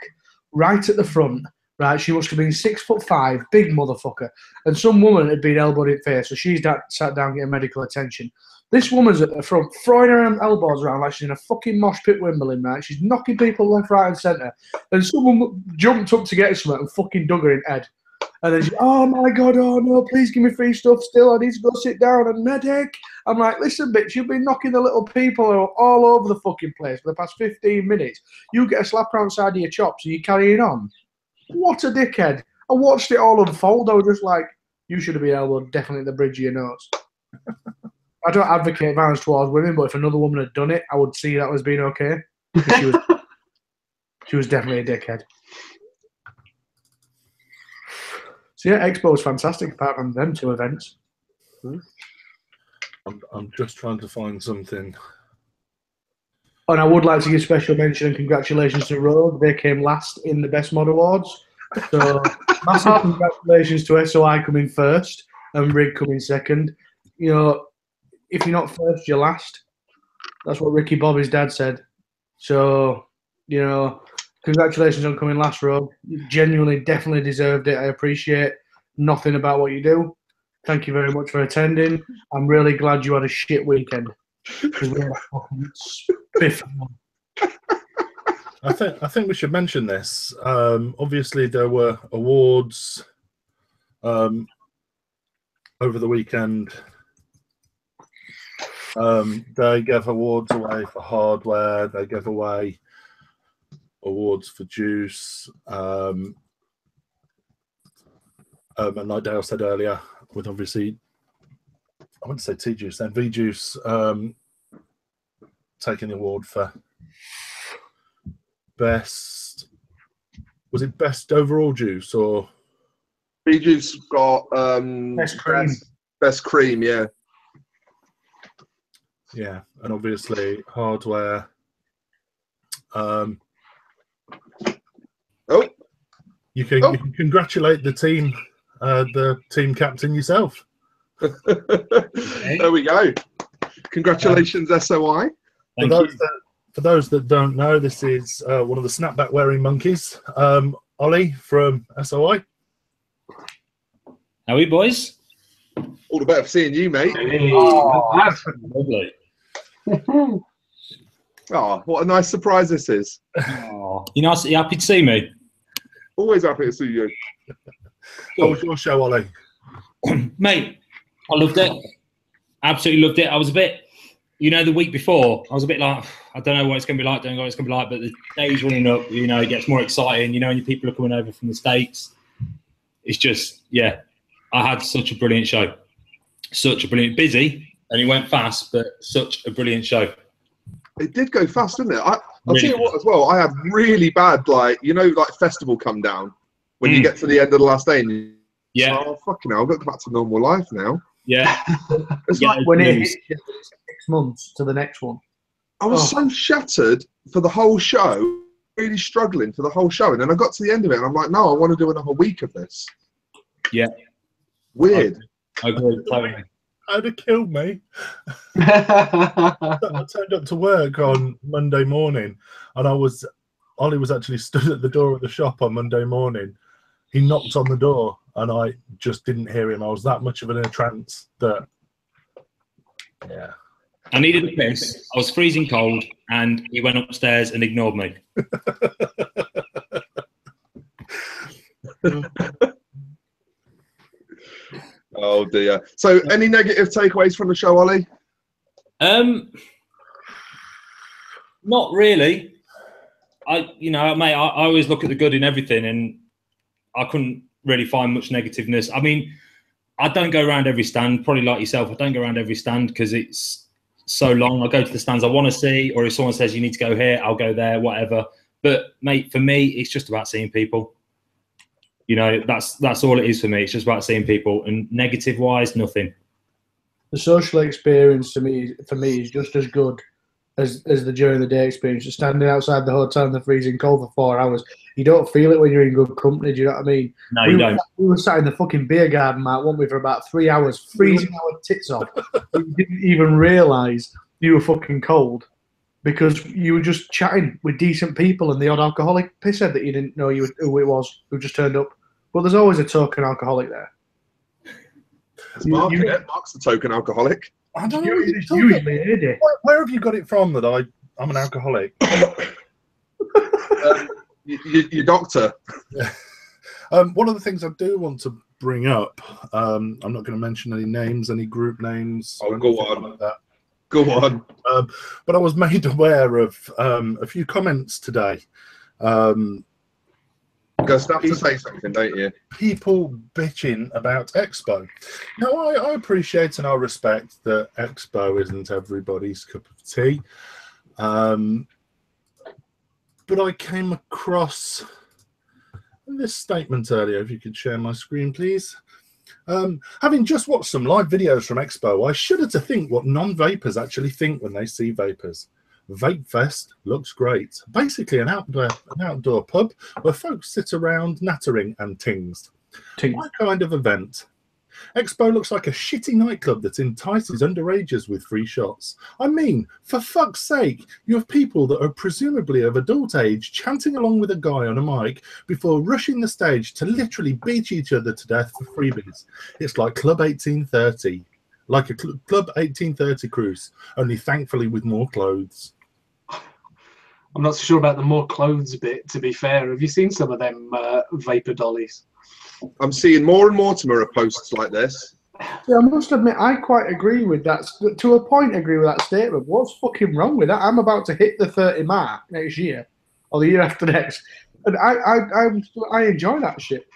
right at the front. Right, she must have been 6'5", big motherfucker, and some woman had been elbowed in the face, so she's sat down getting medical attention. This woman's at the front, throwing her elbows around like she's in a fucking mosh pit Wimbledon, right? She's knocking people left, right, and centre, and someone jumped up to get her something and fucking dug her in the head. And then she's, oh my God, oh no, please give me free stuff still, I need to go sit down, and medic. I'm like, listen, bitch, you've been knocking the little people all over the fucking place for the past 15 minutes. You get a slap around the side of your chops and you're carrying on. What a dickhead. I watched it all unfold. I was just like, you should have been elbowed definitely at the bridge of your nose. I don't advocate violence towards women, but if another woman had done it, I would see that as being okay. She was definitely a dickhead. So yeah, Expo was fantastic apart from them two events. I'm just trying to find something. And I would like to give special mention and congratulations to Rogue. They came last in the Best Mod Awards. So massive congratulations to SOI coming first and Rig coming second. You know, if you're not first, you're last. That's what Ricky Bobby's dad said. So, you know, congratulations on coming last, Rogue. You genuinely, definitely deserved it. I appreciate nothing about what you do. Thank you very much for attending. I'm really glad you had a shit weekend. Because we had a fucking spiff. I think we should mention this. Obviously, there were awards over the weekend. They gave awards away for hardware. They gave away awards for juice. And like Dale said earlier, with obviously, I wouldn't say T-Juice then, V-Juice taking the award for best, was it best overall juice or? V-Juice got best cream, yeah. Yeah, and obviously hardware. You can congratulate the team captain yourself. There we go. Congratulations, SOI. For those that don't know, this is one of the snapback wearing monkeys, Ollie from SOI. How are you, boys? All the better for seeing you, mate. Hey, Lovely. Oh, what a nice surprise this is. Oh, you happy to see me? Always happy to see you. How was your show, Ollie? Mate, I loved it. Absolutely loved it. I was a bit, the week before, I was a bit like, I don't know what it's going to be like, don't know what it's going to be like, but the day's running up, it gets more exciting, and people are coming over from the States. It's just, yeah, I had such a brilliant show. Such a brilliant, busy, and it went fast, but such a brilliant show. It did go fast, didn't it? I'll tell you what as well, I had really bad, like festival come down when you get to the end of the last day and you oh, fucking hell, I've got to go back to normal life now. Yeah. It's like when it hits 6 months to the next one. I was so shattered for the whole show, really struggling for the whole show. And then I got to the end of it and I'm like, no, I want to do another week of this. Yeah. Weird. I agree totally. That'd have killed me. I turned up to work on Monday morning and Ollie was actually stood at the door of the shop on Monday morning. He knocked on the door and I just didn't hear him. I was that much of in a trance that, yeah. I needed a piss. I was freezing cold and he went upstairs and ignored me. Oh dear. So any negative takeaways from the show, Ollie? Not really. Mate, I always look at the good in everything and I couldn't really find much negativeness. I mean, I don't go around every stand, probably like yourself. I don't go around every stand because it's so long. I go to the stands I want to see, or if someone says you need to go here, I'll go there, whatever. But mate, for me, it's just about seeing people. That's all it is for me. It's just about seeing people. And negative wise, nothing. the social experience for me is just as good as the during the day experience. Just standing outside the hotel in the freezing cold for 4 hours, you don't feel it when you're in good company. Do you know what I mean? No, you don't. We were sat in the fucking beer garden, Matt, weren't we, for about 3 hours, freezing our tits off. We didn't even realise you were fucking cold because you were just chatting with decent people and the odd alcoholic pisshead that you didn't know who it was who just turned up. But there's always a token alcoholic there. It's Mark, isn't it? Mark's the token alcoholic. I don't know. It's usually Eddie. Where have you got it from that I'm an alcoholic? Your doctor. Yeah. One of the things I do want to bring up, I'm not going to mention any names, any group names. Oh, go on. Like that. Go on. But I was made aware of a few comments today. Got stuff to say something, don't you? People bitching about Expo. Now, I appreciate and I respect that Expo isn't everybody's cup of tea. But I came across this statement earlier. If you could share my screen, please. Having just watched some live videos from Expo, I shudder to think what non-vapers actually think when they see vapers. Vape Fest looks great. Basically an outdoor pub where folks sit around nattering and tings. My kind of event. Expo looks like a shitty nightclub that entices underagers with free shots. I mean, for fuck's sake, you have people that are presumably of adult age chanting along with a guy on a mic before rushing the stage to literally beat each other to death for freebies. It's like Club 1830. Like a Club 1830 cruise, only thankfully with more clothes. I'm not so sure about the more clothes bit, to be fair. Have you seen some of them Vaper dollies? I'm seeing more and more Mortimer posts like this. Yeah, I must admit, I quite agree with that. To a point, agree with that statement. What's fucking wrong with that? I'm about to hit the 30 mark next year, or the year after next, and I enjoy that shit.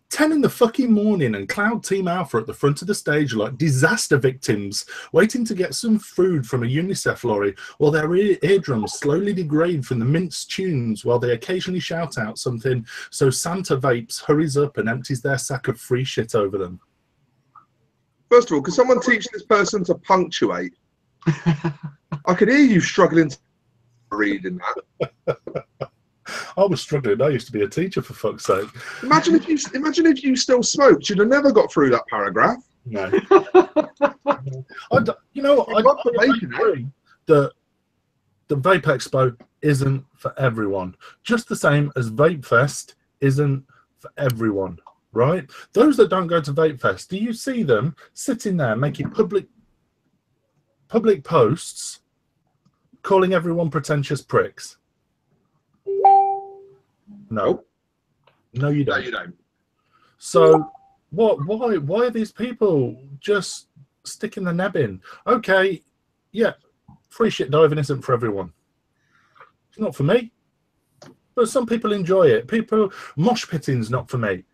10 in the fucking morning and Cloud Team Alpha at the front of the stage like disaster victims waiting to get some food from a UNICEF lorry while their eardrums slowly degrade from the minced tunes while they occasionally shout out something so Santa Vapes hurries up and empties their sack of free shit over them. First of all, could someone teach this person to punctuate? I could hear you struggling to read in that. I was struggling. I used to be a teacher, for fuck's sake. Imagine if you still smoked. You'd have never got through that paragraph. No. You know what? I agree that the Vape Expo isn't for everyone. Just the same as Vape Fest isn't for everyone, right? Those that don't go to Vape Fest, do you see them sitting there making public posts calling everyone pretentious pricks? No. No, you don't. No, you don't. So, why are these people just sticking the neb in? Okay, yeah, free shit diving isn't for everyone. It's not for me. But some people enjoy it. Mosh pitting's not for me.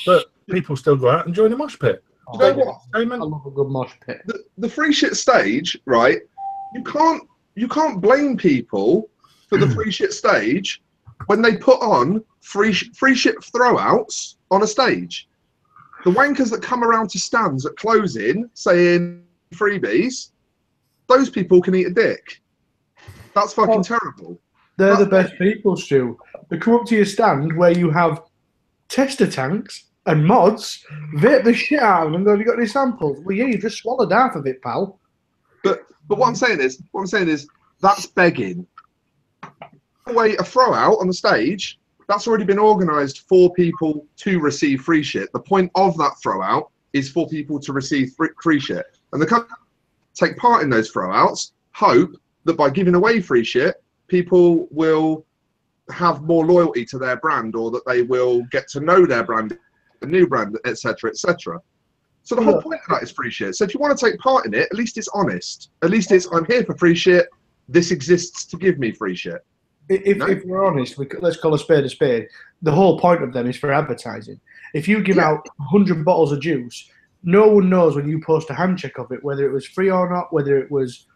But people still go out and join a mosh pit. You know what? I love a good mosh pit. The free shit stage, right? You can't blame people for the free shit stage when they put on free shit throwouts on a stage. The wankers that come around to stands at closing saying freebies, those people can eat a dick. That's fucking terrible. They're the best people, Stu. They come up to your stand where you have tester tanks and mods, vape the shit out of them and go, have you got any samples? Well, yeah, you just swallowed half of it, pal. But what I'm saying is that's begging. A throw out on the stage, that's already been organised for people to receive free shit. The point of that throw out is for people to receive free shit. And the company take part in those throw outs, hope that by giving away free shit, people will have more loyalty to their brand or that they will get to know their brand, the new brand, etc., etc. So the whole point of that is free shit. So if you want to take part in it, at least it's honest. At least it's, I'm here for free shit. This exists to give me free shit. If we're honest, let's call a spade a spade. The whole point of them is for advertising. If you give out 100 bottles of juice, no one knows when you post a handcheck of it, whether it was free or not, whether it was,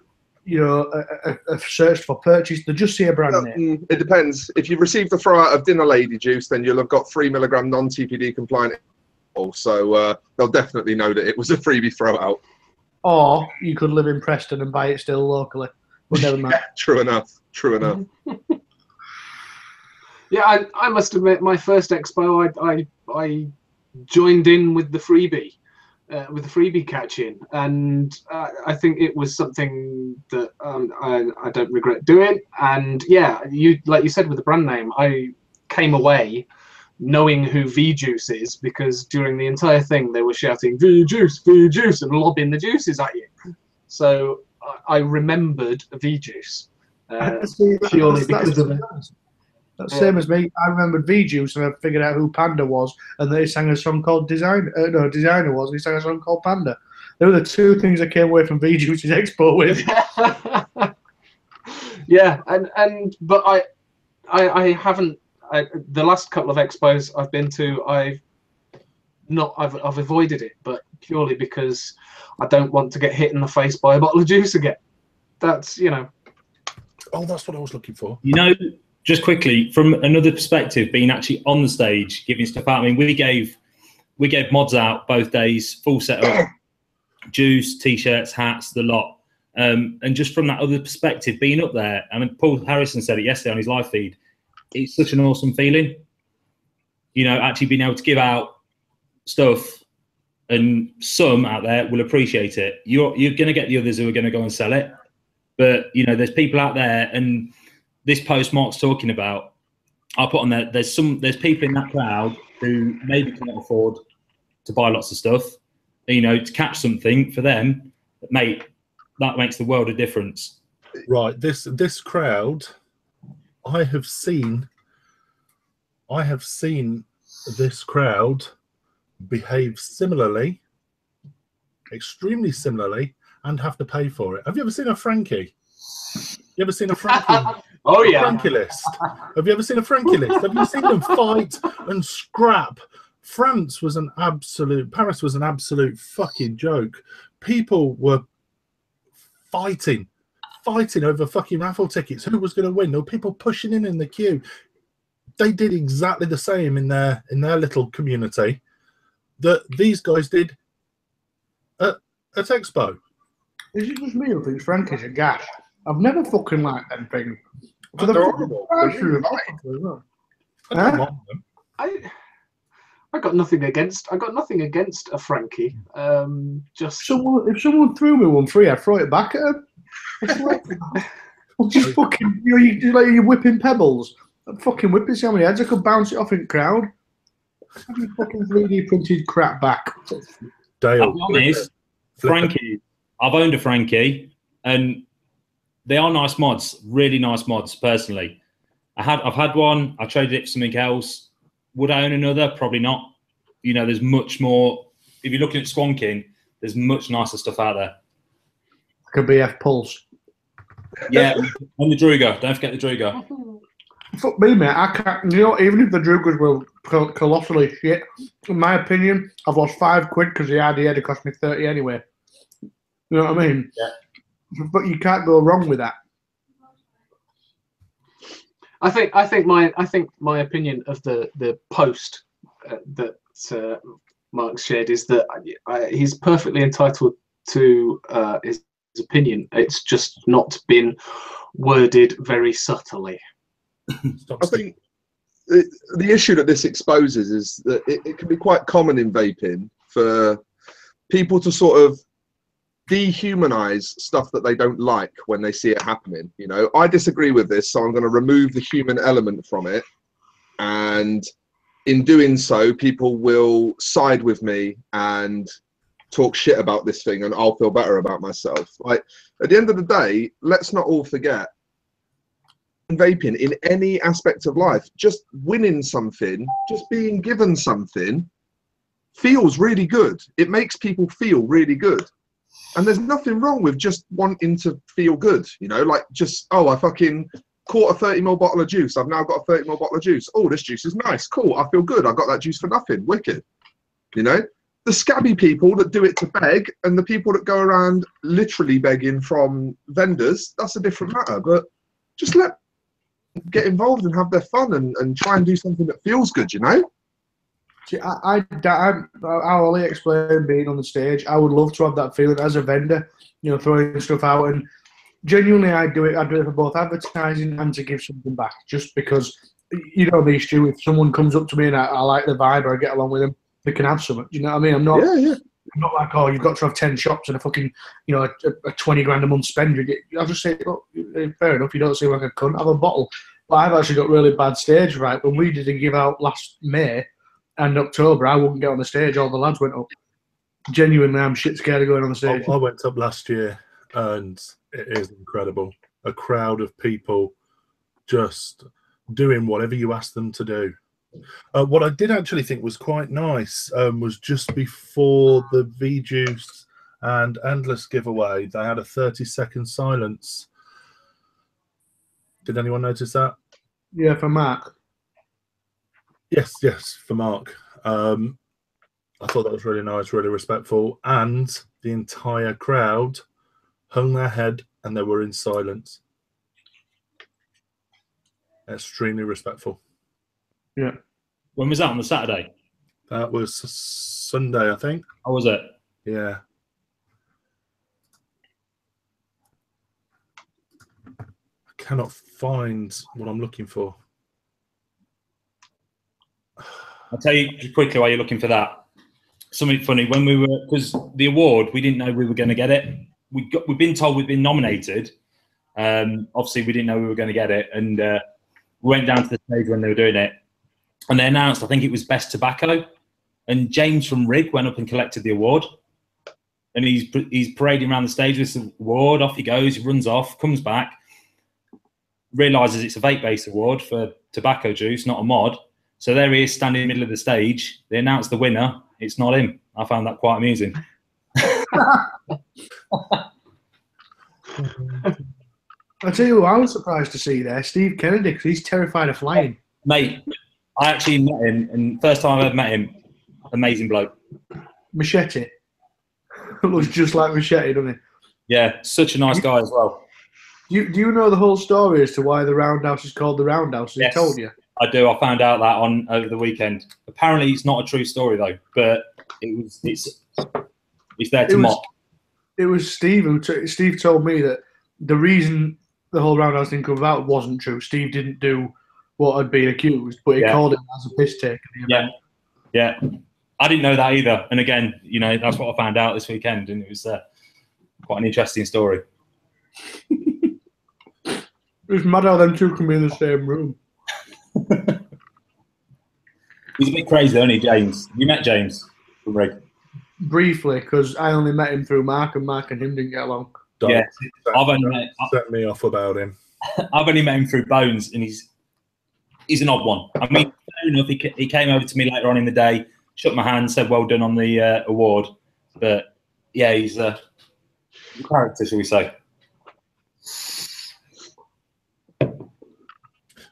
you know, a search for purchase. They just see a brand name. It depends. If you receive the throw out of Dinner Lady juice, then you'll have got 3 milligram non-TPD compliant. So they'll definitely know that it was a freebie throw out. or you could live in Preston and buy it still locally. But never mind. Yeah, true enough. True enough. Yeah, I must admit, my first expo, I joined in with the freebie. With the freebie catching, and I think it was something that I don't regret doing. And yeah, like you said with the brand name, I came away knowing who V-Juice is, because during the entire thing they were shouting V-Juice, V-Juice, and lobbing the juices at you. So I remembered V-Juice purely because of it. That's same as me. I remembered V-Juice and I figured out who Panda was, and they sang a song called Designer was, and he sang a song called Panda. They were the two things I came away from V-Juice's Expo with. Yeah, but I haven't. The last couple of expos I've been to, I've avoided it, but purely because I don't want to get hit in the face by a bottle of juice again. That's Oh, that's what I was looking for. Just quickly, from another perspective, being actually on the stage, giving stuff out. I mean, we gave mods out both days, full setup, juice, t-shirts, hats, the lot. And just from that other perspective, being up there, I mean, Paul Harrison said it yesterday on his live feed. It's such an awesome feeling, actually being able to give out stuff, and some out there will appreciate it. You're going to get the others who are going to go and sell it, but there's people out there, and this post Mark's talking about, I'll put on there. There's people in that crowd who maybe can't afford to buy lots of stuff. To catch something for them, mate, that makes the world of difference. Right, this crowd, I have seen this crowd behave similarly, extremely similarly, and have to pay for it. Have you ever seen a Frankie? You ever seen a Frankie? Oh yeah. Frankie list. Have you ever seen a Frankie list? Have you seen them fight and scrap? Paris was an absolute fucking joke. People were fighting over fucking raffle tickets. Who was going to win? There were people pushing in the queue. They did exactly the same in their little community that these guys did at Expo. Is it just me who thinks Frankie's a gash? I've never fucking liked them things. They're horrible. They're really I got nothing against a Frankie. Just if someone threw me one free, I'd throw it back at him. Just fucking, you're whipping pebbles. I'd fucking whip it. See how many heads I could bounce it off in the crowd. Have you fucking 3D printed crap back? Dale, I'll be honest, Frankie. I've owned a Frankie, and they are nice mods, really nice mods. Personally, I've had one. I traded it for something else. Would I own another? Probably not. There's much more. If you're looking at squonking, there's much nicer stuff out there. Could be F Pulse. Yeah, and the Druga. Don't forget the Druga. Fuck me, mate. I can't. Even if the Drugas were colossally shit, in my opinion, I've lost £5 because the idea it cost me 30 anyway. You know what I mean? Yeah. But you can't go wrong with that. I think my opinion of the post that Mark shared is that he's perfectly entitled to his opinion. It's just not been worded very subtly. I think the issue that this exposes is that it can be quite common in vaping for people to sort of dehumanize stuff that they don't like when they see it happening. I disagree with this, so I'm going to remove the human element from it, and in doing so people will side with me and talk shit about this thing, and I'll feel better about myself. Like, at the end of the day, let's not all forget, vaping in any aspect of life, just winning something, just being given something feels really good. It makes people feel really good. And there's nothing wrong with just wanting to feel good, like just, oh, I fucking caught a 30ml bottle of juice. I've now got a 30ml bottle of juice. Oh, this juice is nice. Cool. I feel good. I got that juice for nothing. Wicked. The scabby people that do it to beg, and the people that go around literally begging from vendors, that's a different matter. But just let them get involved and have their fun and try and do something that feels good, See, how Ollie explained being on the stage, I would love to have that feeling as a vendor, throwing stuff out. And genuinely, I'd do it for both advertising and to give something back, just because, me, Stu, if someone comes up to me and I like the vibe or I get along with them, they can have something. You know what I mean? I'm not like, oh, you've got to have 10 shops and a fucking, a 20 grand a month spend. I'll just say, look, fair enough, you don't seem like a cunt, have a bottle. But I've actually got really bad stage fright. When we did a give out last May and October, I wouldn't get on the stage, all the lads went up. Genuinely, I'm shit scared of going on the stage. I went up last year and it is incredible. A crowd of people just doing whatever you ask them to do. What I did actually think was quite nice was just before the V-Juice and Endless giveaway, they had a 30-second silence. Did anyone notice that? Yeah, for Mark. Yes, for Mark. I thought that was really nice, really respectful. And the entire crowd hung their head and they were in silence. Extremely respectful. Yeah. When was that, on the Saturday? That was Sunday, I think. How was it? Yeah. I cannot find what I'm looking for. I'll tell you just quickly while you're looking for that. Something funny, when we were, because the award, we didn't know we were going to get it. We've been told we've been nominated. Obviously, we didn't know we were going to get it. And we went down to the stage when they were doing it. And they announced, I think it was Best Tobacco. And James from Rig went up and collected the award. And he's parading around the stage with the award. Off he goes, he runs off, comes back, realises it's a vape-based award for tobacco juice, not a mod. So there he is standing in the middle of the stage. They announced the winner. It's not him. I found that quite amusing. I tell you who I was surprised to see there, Steve Kennedy, because he's terrified of flying. Mate, I actually met him, and first time I've ever met him, amazing bloke. Machete. Looks just like Machete, doesn't he? Yeah, such a nice guy as well. Do you know the whole story as to why the Roundhouse is called the Roundhouse? Has Yes. he told you? I do. I found out that over the weekend. Apparently, it's not a true story though, but it's there to mock. It was Steve Steve told me that the reason the whole Roundhouse thing come about wasn't true. Steve didn't do what had been accused, but he called it as a piss take. Yeah. I didn't know that either. And again, that's what I found out this weekend, and it was quite an interesting story. It's mad how them two can be in the same room. He's a bit crazy, isn't he, James? You met James from Rig? Briefly, because I only met him through Mark, and Mark and him didn't get along. Yeah, Set me off about him. I've only met him through Bones, and he's an odd one. I mean, fair enough, he came over to me later on in the day, shook my hand, said well done on the award. But yeah, he's a character, shall we say.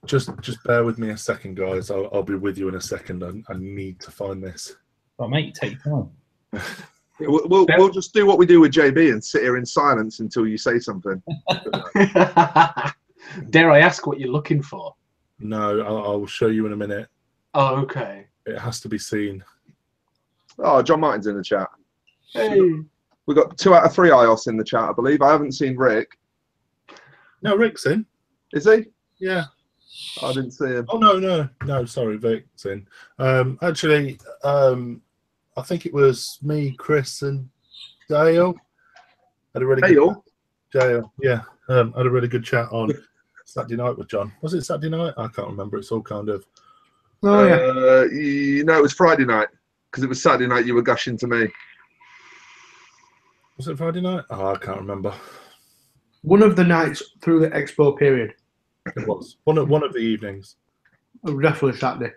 Just bear with me a second, guys. I'll be with you in a second. I need to find this. Right, mate, take your time. We'll just do what we do with JB and sit here in silence until you say something. Dare I ask what you're looking for? No, I'll show you in a minute. Oh, okay. It has to be seen. Oh, John Martin's in the chat. Hey. We've got 2 out of 3 IOS in the chat, I believe. I haven't seen Rick. No, Rick's in. Is he? Yeah. I didn't see him. Oh, no, sorry, Vic's in. Actually, I think it was me, Chris, and Dale. Had a really Dale, yeah. Had a really good chat on Saturday night with John. Was it Saturday night? I can't remember. It's all kind of... Oh, yeah. No, it was Friday night, because it was Saturday night you were gushing to me. Was it Friday night? Oh, I can't remember. One of the nights through the Expo period. It was. One of the evenings. Oh, definitely Saturday.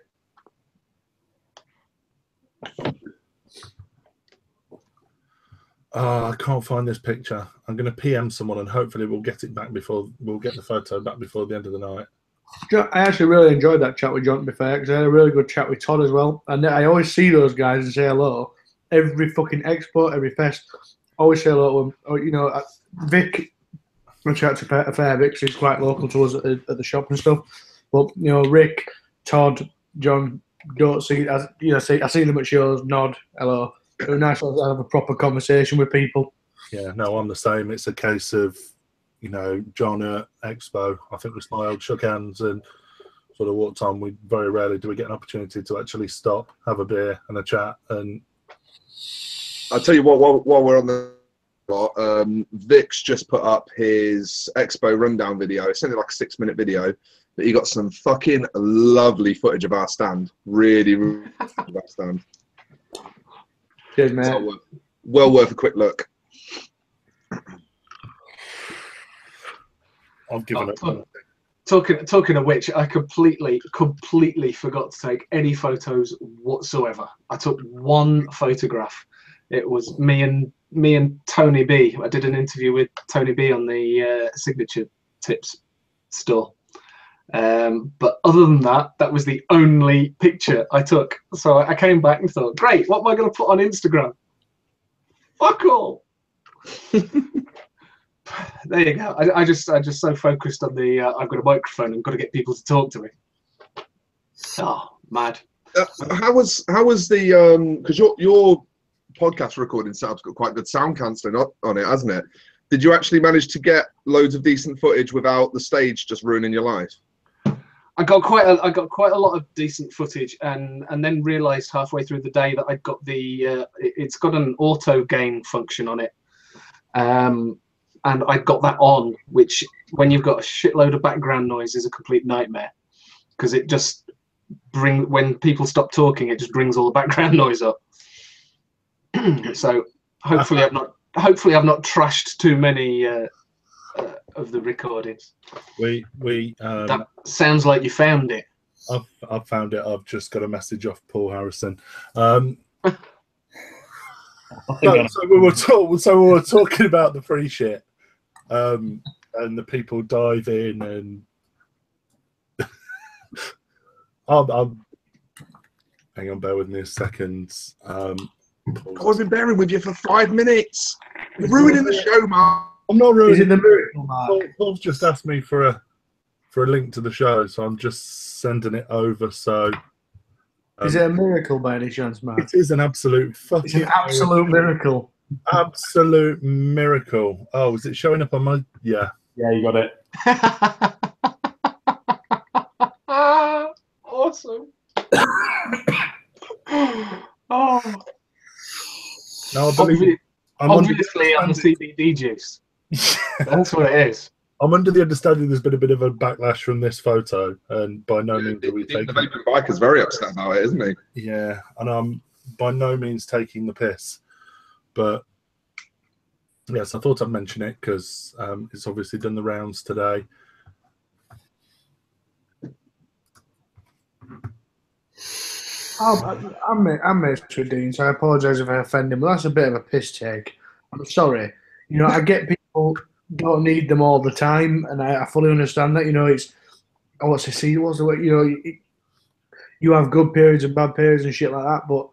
I can't find this picture. I'm going to PM someone and hopefully we'll get it back we'll get the photo back before the end of the night. I actually really enjoyed that chat with John, to be fair, because I had a really good chat with Todd as well. And I always see those guys and say hello. Every fucking expo, every fest, always say hello to them. Vic, I chat to a fair bit because he's quite local to us at the shop and stuff. But, Rick, Todd, John, don't see, as you know, I see them at shows, nod, hello. It was nice to have a proper conversation with people. Yeah, no, I'm the same. It's a case of, you know, John at Expo, I think we smiled, shook hands, and sort of walked on. We very rarely do we get an opportunity to actually stop, have a beer and a chat. And I'll tell you what, while we're on the Vic's just put up his Expo rundown video. It's only like a 6-minute video, but he got some fucking lovely footage of our stand. Really, really of our stand. Cheers, mate. Well worth a quick look. I've given up. Talking of which, I completely forgot to take any photos whatsoever. I took one photograph. It was me and Tony B. I did an interview with Tony B on the Signature Tips store. But other than that, that was the only picture I took. So I came back and thought, great, what am I going to put on Instagram? Fuck all. There you go. I just so focused on the I've got a microphone and got to get people to talk to me. Oh, mad. How was the because your podcast recording setup's got quite good sound cancelling on it, hasn't it? Did you actually manage to get loads of decent footage without the stage just ruining your life? I got quite a lot of decent footage, and then realised halfway through the day that I'd got the it's got an auto gain function on it, and I got that on, which when you've got a shitload of background noise is a complete nightmare, because it just when people stop talking, it just brings all the background noise up. So hopefully I've not trashed too many of the recordings. That sounds like you found it. I've found it. I've just got a message off Paul Harrison. So we were talking about the free shit, and the people dive in, and hang on, bear with me a second. I've been bearing with you for 5 minutes. You're ruining the show, Mark. I'm not ruining. Is it the miracle, Mark? Paul's just asked me for a link to the show, so I'm just sending it over. So, is it a miracle by any chance, Mark? It is an absolute fucking. It's an absolute miracle. Absolute miracle. Oh, is it showing up on my? Yeah. Yeah, you got it. Awesome. Oh. No, I believe obviously on the CBD juice. That's what it is. I'm under the understanding there's been a bit of a backlash from this photo, and by no means are we taking. The Vaper biker's very upset about it, isn't he? Yeah, and I'm by no means taking the piss, but yes, I thought I'd mention it because it's obviously done the rounds today. I'm mates with Dean, so I apologise if I offend him, but that's a bit of a piss take. I'm sorry. You know, I get people don't need them all the time, and I fully understand that. You know, it's what's the way, you know, you have good periods and bad periods and shit like that, but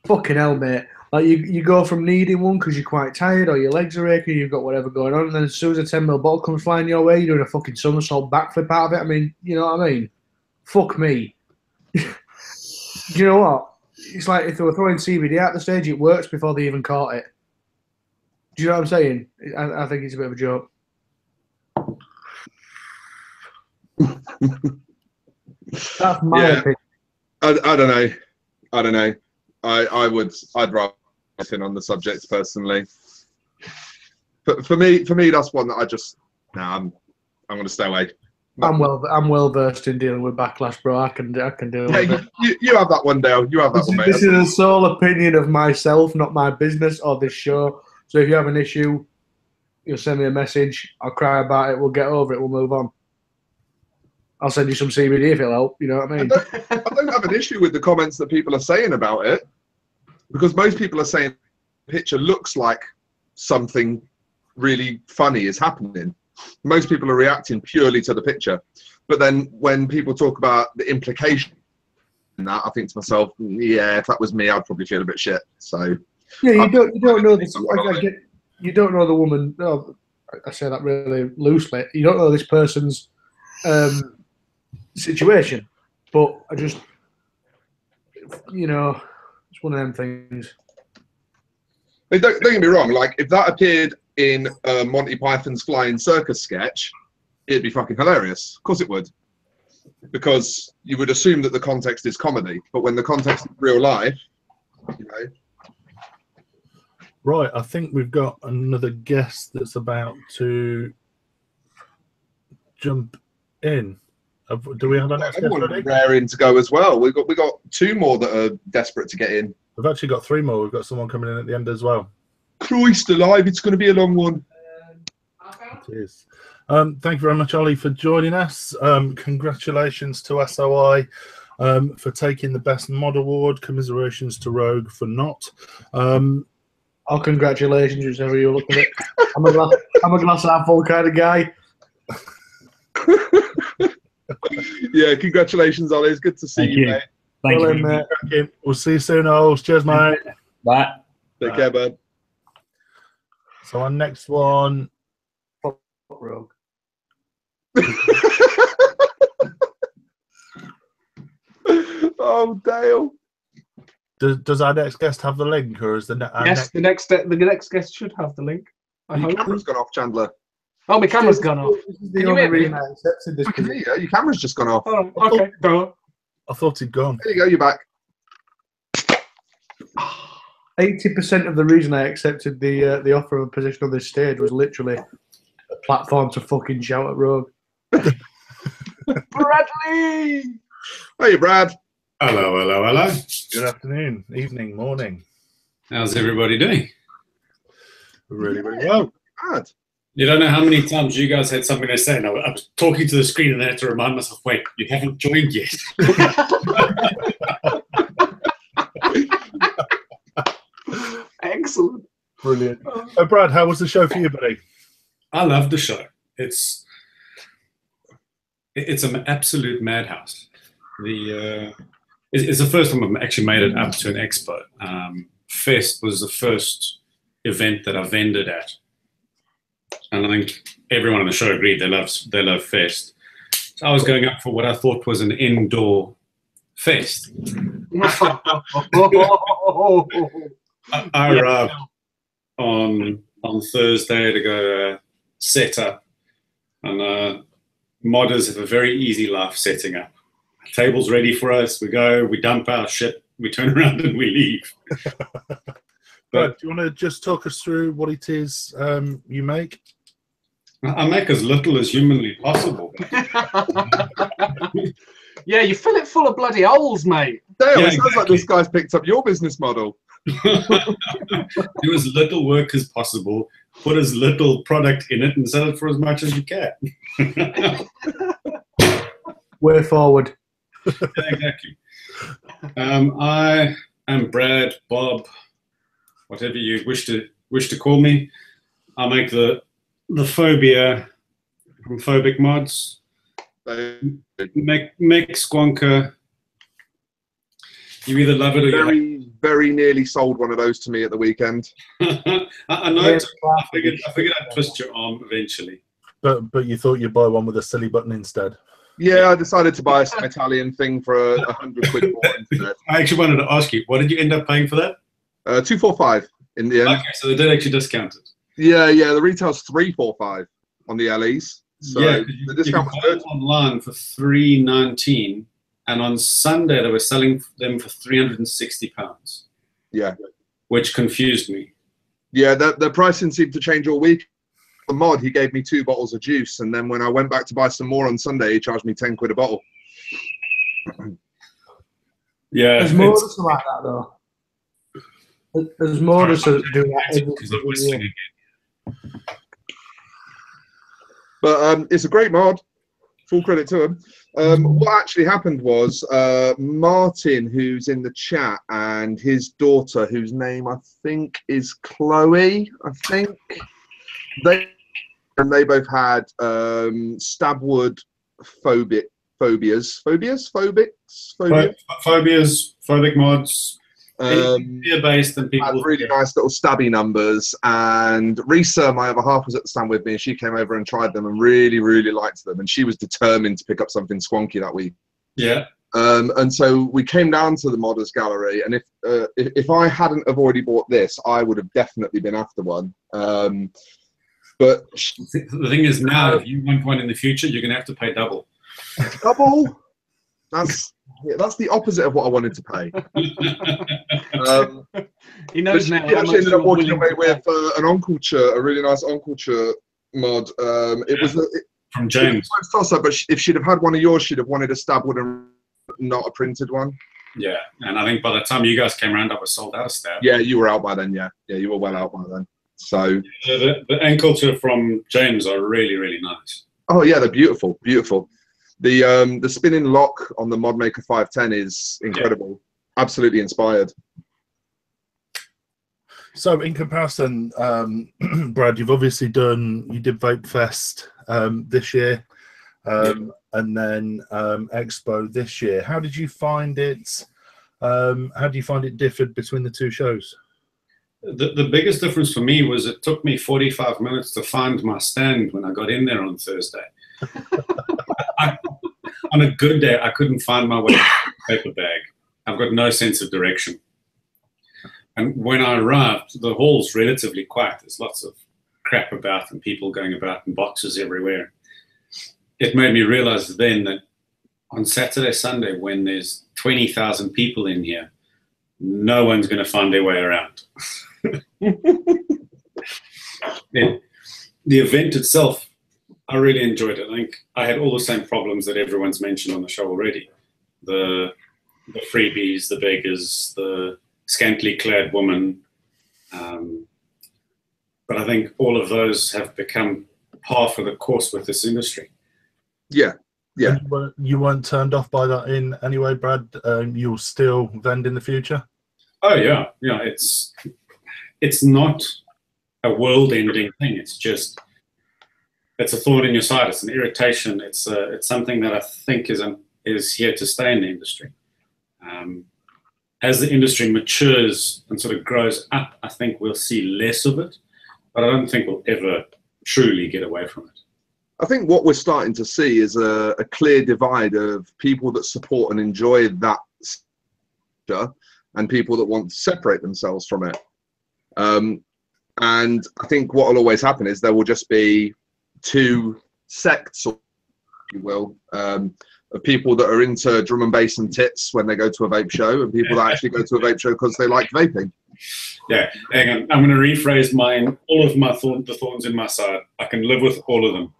fucking hell, mate. Like you go from needing one because you're quite tired or your legs are aching, you've got whatever going on, and then as soon as a 10ml bottle comes flying your way, you're doing a fucking somersault backflip out of it. I mean, you know what I mean? Fuck me. Do you know what? It's like if they were throwing CBD out the stage, it works before they even caught it. Do you know what I'm saying? I think it's a bit of a joke. That's my opinion. I don't know. I'd rather anything on the subject personally. But for me, that's one that I just I'm going to stay away. I'm well versed in dealing with backlash, bro. I can deal with it. You have that one, Dale. You have that one, mate. This is the sole opinion of myself, not my business or this show. So if you have an issue, you'll send me a message. I'll cry about it. We'll get over it. We'll move on. I'll send you some CBD if it'll help. You know what I mean? I don't have an issue with the comments that people are saying about it, because most people are saying the picture looks like something really funny is happening. Most people are reacting purely to the picture. But then when people talk about the implication in that, I think to myself, yeah, if that was me, I'd probably feel a bit shit. So yeah, you don't know this. You don't know the woman. No, I say that really loosely. You don't know this person's situation. But you know, it's one of them things. Don't get me wrong. Like, if that appeared in Monty Python's Flying Circus sketch, it'd be fucking hilarious. Of course it would, because you would assume that the context is comedy. But when the context is real life, you know. Right, I think we've got another guest that's about to jump in. Do we have our next guest Everyone's ready? raring to go as well. We got 2 more that are desperate to get in. We've actually got 3 more. We've got someone coming in at the end as well. Christ alive, it's going to be a long one. It is. Thank you very much, Ollie, for joining us. Congratulations to SOI for taking the Best Mod Award. Commiserations to Rogue for not. Oh, congratulations, whichever you look at it. I'm a glass half full kind of guy. Yeah, congratulations, Ollie. It's good to see you, mate. Thank Well, you. mate. We'll see you soon, Oles. Cheers, mate. Bye. Take care, bud. So our next one. Rogue. Oh, Dale. Does our next guest have the link, or is Yes, the next guest should have the link. I Your hope. camera's gone off, Chandler. Oh, my camera's gone off. This is the Can you only hear me? reason I accepted this I can hear position. you. Your camera's just gone off. Oh, okay, go. I thought he'd gone. There you go. You're back. 80% of the reason I accepted the offer of a position on this stage was literally a platform to fucking shout at Rogue. Bradley! Hey, Brad. Hello, hello, hello. Good afternoon, evening, morning. How's everybody doing? Really, really well. Brad. You don't know how many times you guys had something to say. And I was talking to the screen and I had to remind myself, wait, you haven't joined yet. Excellent. Brilliant. Brad, how was the show for you, buddy? I love the show. It's an absolute madhouse. It's the first time I've actually made it up to an expo. Fest was the first event that I vended at. And I think everyone on the show agreed they love Fest. So I was going up for what I thought was an indoor fest. I arrived on Thursday to go set up, and modders have a very easy life setting up. Table's ready for us. We go, we dump our shit, we turn around and we leave. Brad, do you want to just talk us through what it is you make? I make as little as humanly possible. Yeah, you fill it full of bloody holes, mate. Dale, Yeah, it sounds like this guy's picked up your business model. Do as little work as possible, put as little product in it, and sell it for as much as you can. Way forward. Yeah, exactly. I am Brad, Bob, whatever you wish to call me. I make the phobia from Phobic Mods. Make Squonker. You either love it or you Very nearly sold one of those to me at the weekend. I know. I figured I'd twist your arm eventually. But you thought you'd buy one with a silly button instead. Yeah, I decided to buy some Italian thing for 100 quid for it instead. I actually wanted to ask you, what did you end up paying for that? 245 in the end. Okay, so they did actually discount it. Yeah, the retail's 345 on the LEs. So yeah, the discount was good. Online for $319, and on Sunday they were selling them for £360. Yeah, which confused me. Yeah, the pricing seemed to change all week. The mod, he gave me 2 bottles of juice, and then when I went back to buy some more on Sunday, he charged me 10 quid a bottle. Yeah, There's more to like that, though. There's more to do that. But it's a great mod. Full credit to him. What actually happened was Martin, who's in the chat, and his daughter, whose name I think is Chloe, they both had stabwood phobic mods. Fear-based and people had really nice little stabby numbers, and Risa, my other half, was at the stand with me, and she came over and tried them and really liked them, and she was determined to pick up something squonky that week. Yeah, And so we came down to the Modders Gallery, and if I hadn't have already bought this, I would have definitely been after one. But the thing is, now if you want one in the future, you're gonna have to pay double. Double? That's the opposite of what I wanted to pay. He knows now. She actually ended up walking away with an Uncle Shirt, a really nice Uncle Shirt mod. It was from James. Toss-up, but if she'd have had one of yours, she'd have wanted a stab wood and not a printed one. Yeah, and I think by the time you guys came around, I was sold out of stab. Yeah, you were out by then. Yeah, you were well out by then. So the ankle tour from James are really, really nice. Oh yeah, they're beautiful, beautiful. The spinning lock on the Modmaker 510 is incredible. Yeah. Absolutely inspired. So in comparison, Brad, you've obviously you did Vape Fest this year, and then Expo this year. How did you find it? How do you find it differed between the two shows? The biggest difference for me was it took me 45 minutes to find my stand when I got in there on Thursday. On a good day, I couldn't find my way to the paper bag. I've got no sense of direction. And when I arrived, the hall's relatively quiet. There's lots of crap about and people going about and boxes everywhere. It made me realize then that on Saturday, Sunday, when there's 20,000 people in here, no one's going to find their way around. The event itself, I really enjoyed it. I think I had all the same problems that everyone's mentioned on the show already. The freebies, the beggars, the scantily clad woman. But I think all of those have become par for the course with this industry. Yeah. Yeah. You weren't turned off by that in any way, Brad? You'll still vend in the future? Oh, yeah. Yeah, it's not a world-ending thing. It's just, it's a thorn in your side. It's an irritation. It's something that I think is here to stay in the industry. As the industry matures and sort of grows up, I think we'll see less of it, but I don't think we'll ever truly get away from it. I think what we're starting to see is a clear divide of people that support and enjoy that and people that want to separate themselves from it. And I think what will always happen is there will just be two sects, if you will, of people that are into drum and bass and tits when they go to a vape show, and people that actually go to a vape show because they like vaping. Yeah, hang on. I'm going to rephrase mine. All of the thorns in my side, I can live with all of them.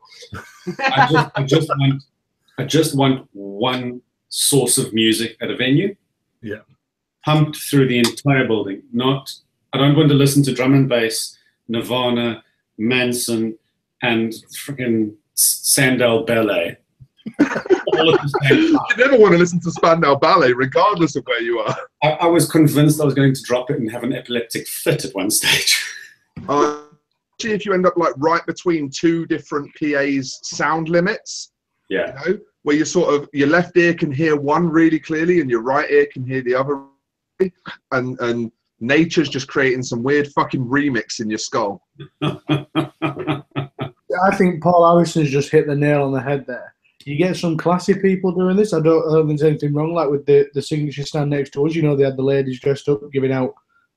I just want one source of music at a venue. Yeah. Pumped through the entire building. I don't want to listen to drum and bass, Nirvana, Manson, and freaking Sandow Ballet. All at the same time. You never want to listen to Spandau Ballet, regardless of where you are. I was convinced I was going to drop it and have an epileptic fit at one stage. If you end up like right between two different PA's sound limits, yeah, you know, where you sort of, your left ear can hear one really clearly and your right ear can hear the other, and nature's just creating some weird fucking remix in your skull. I think Paul Harrison's just hit the nail on the head there. You get some classy people doing this. I don't think there's anything wrong, like with the signature stand next to us. You know, they had the ladies dressed up giving out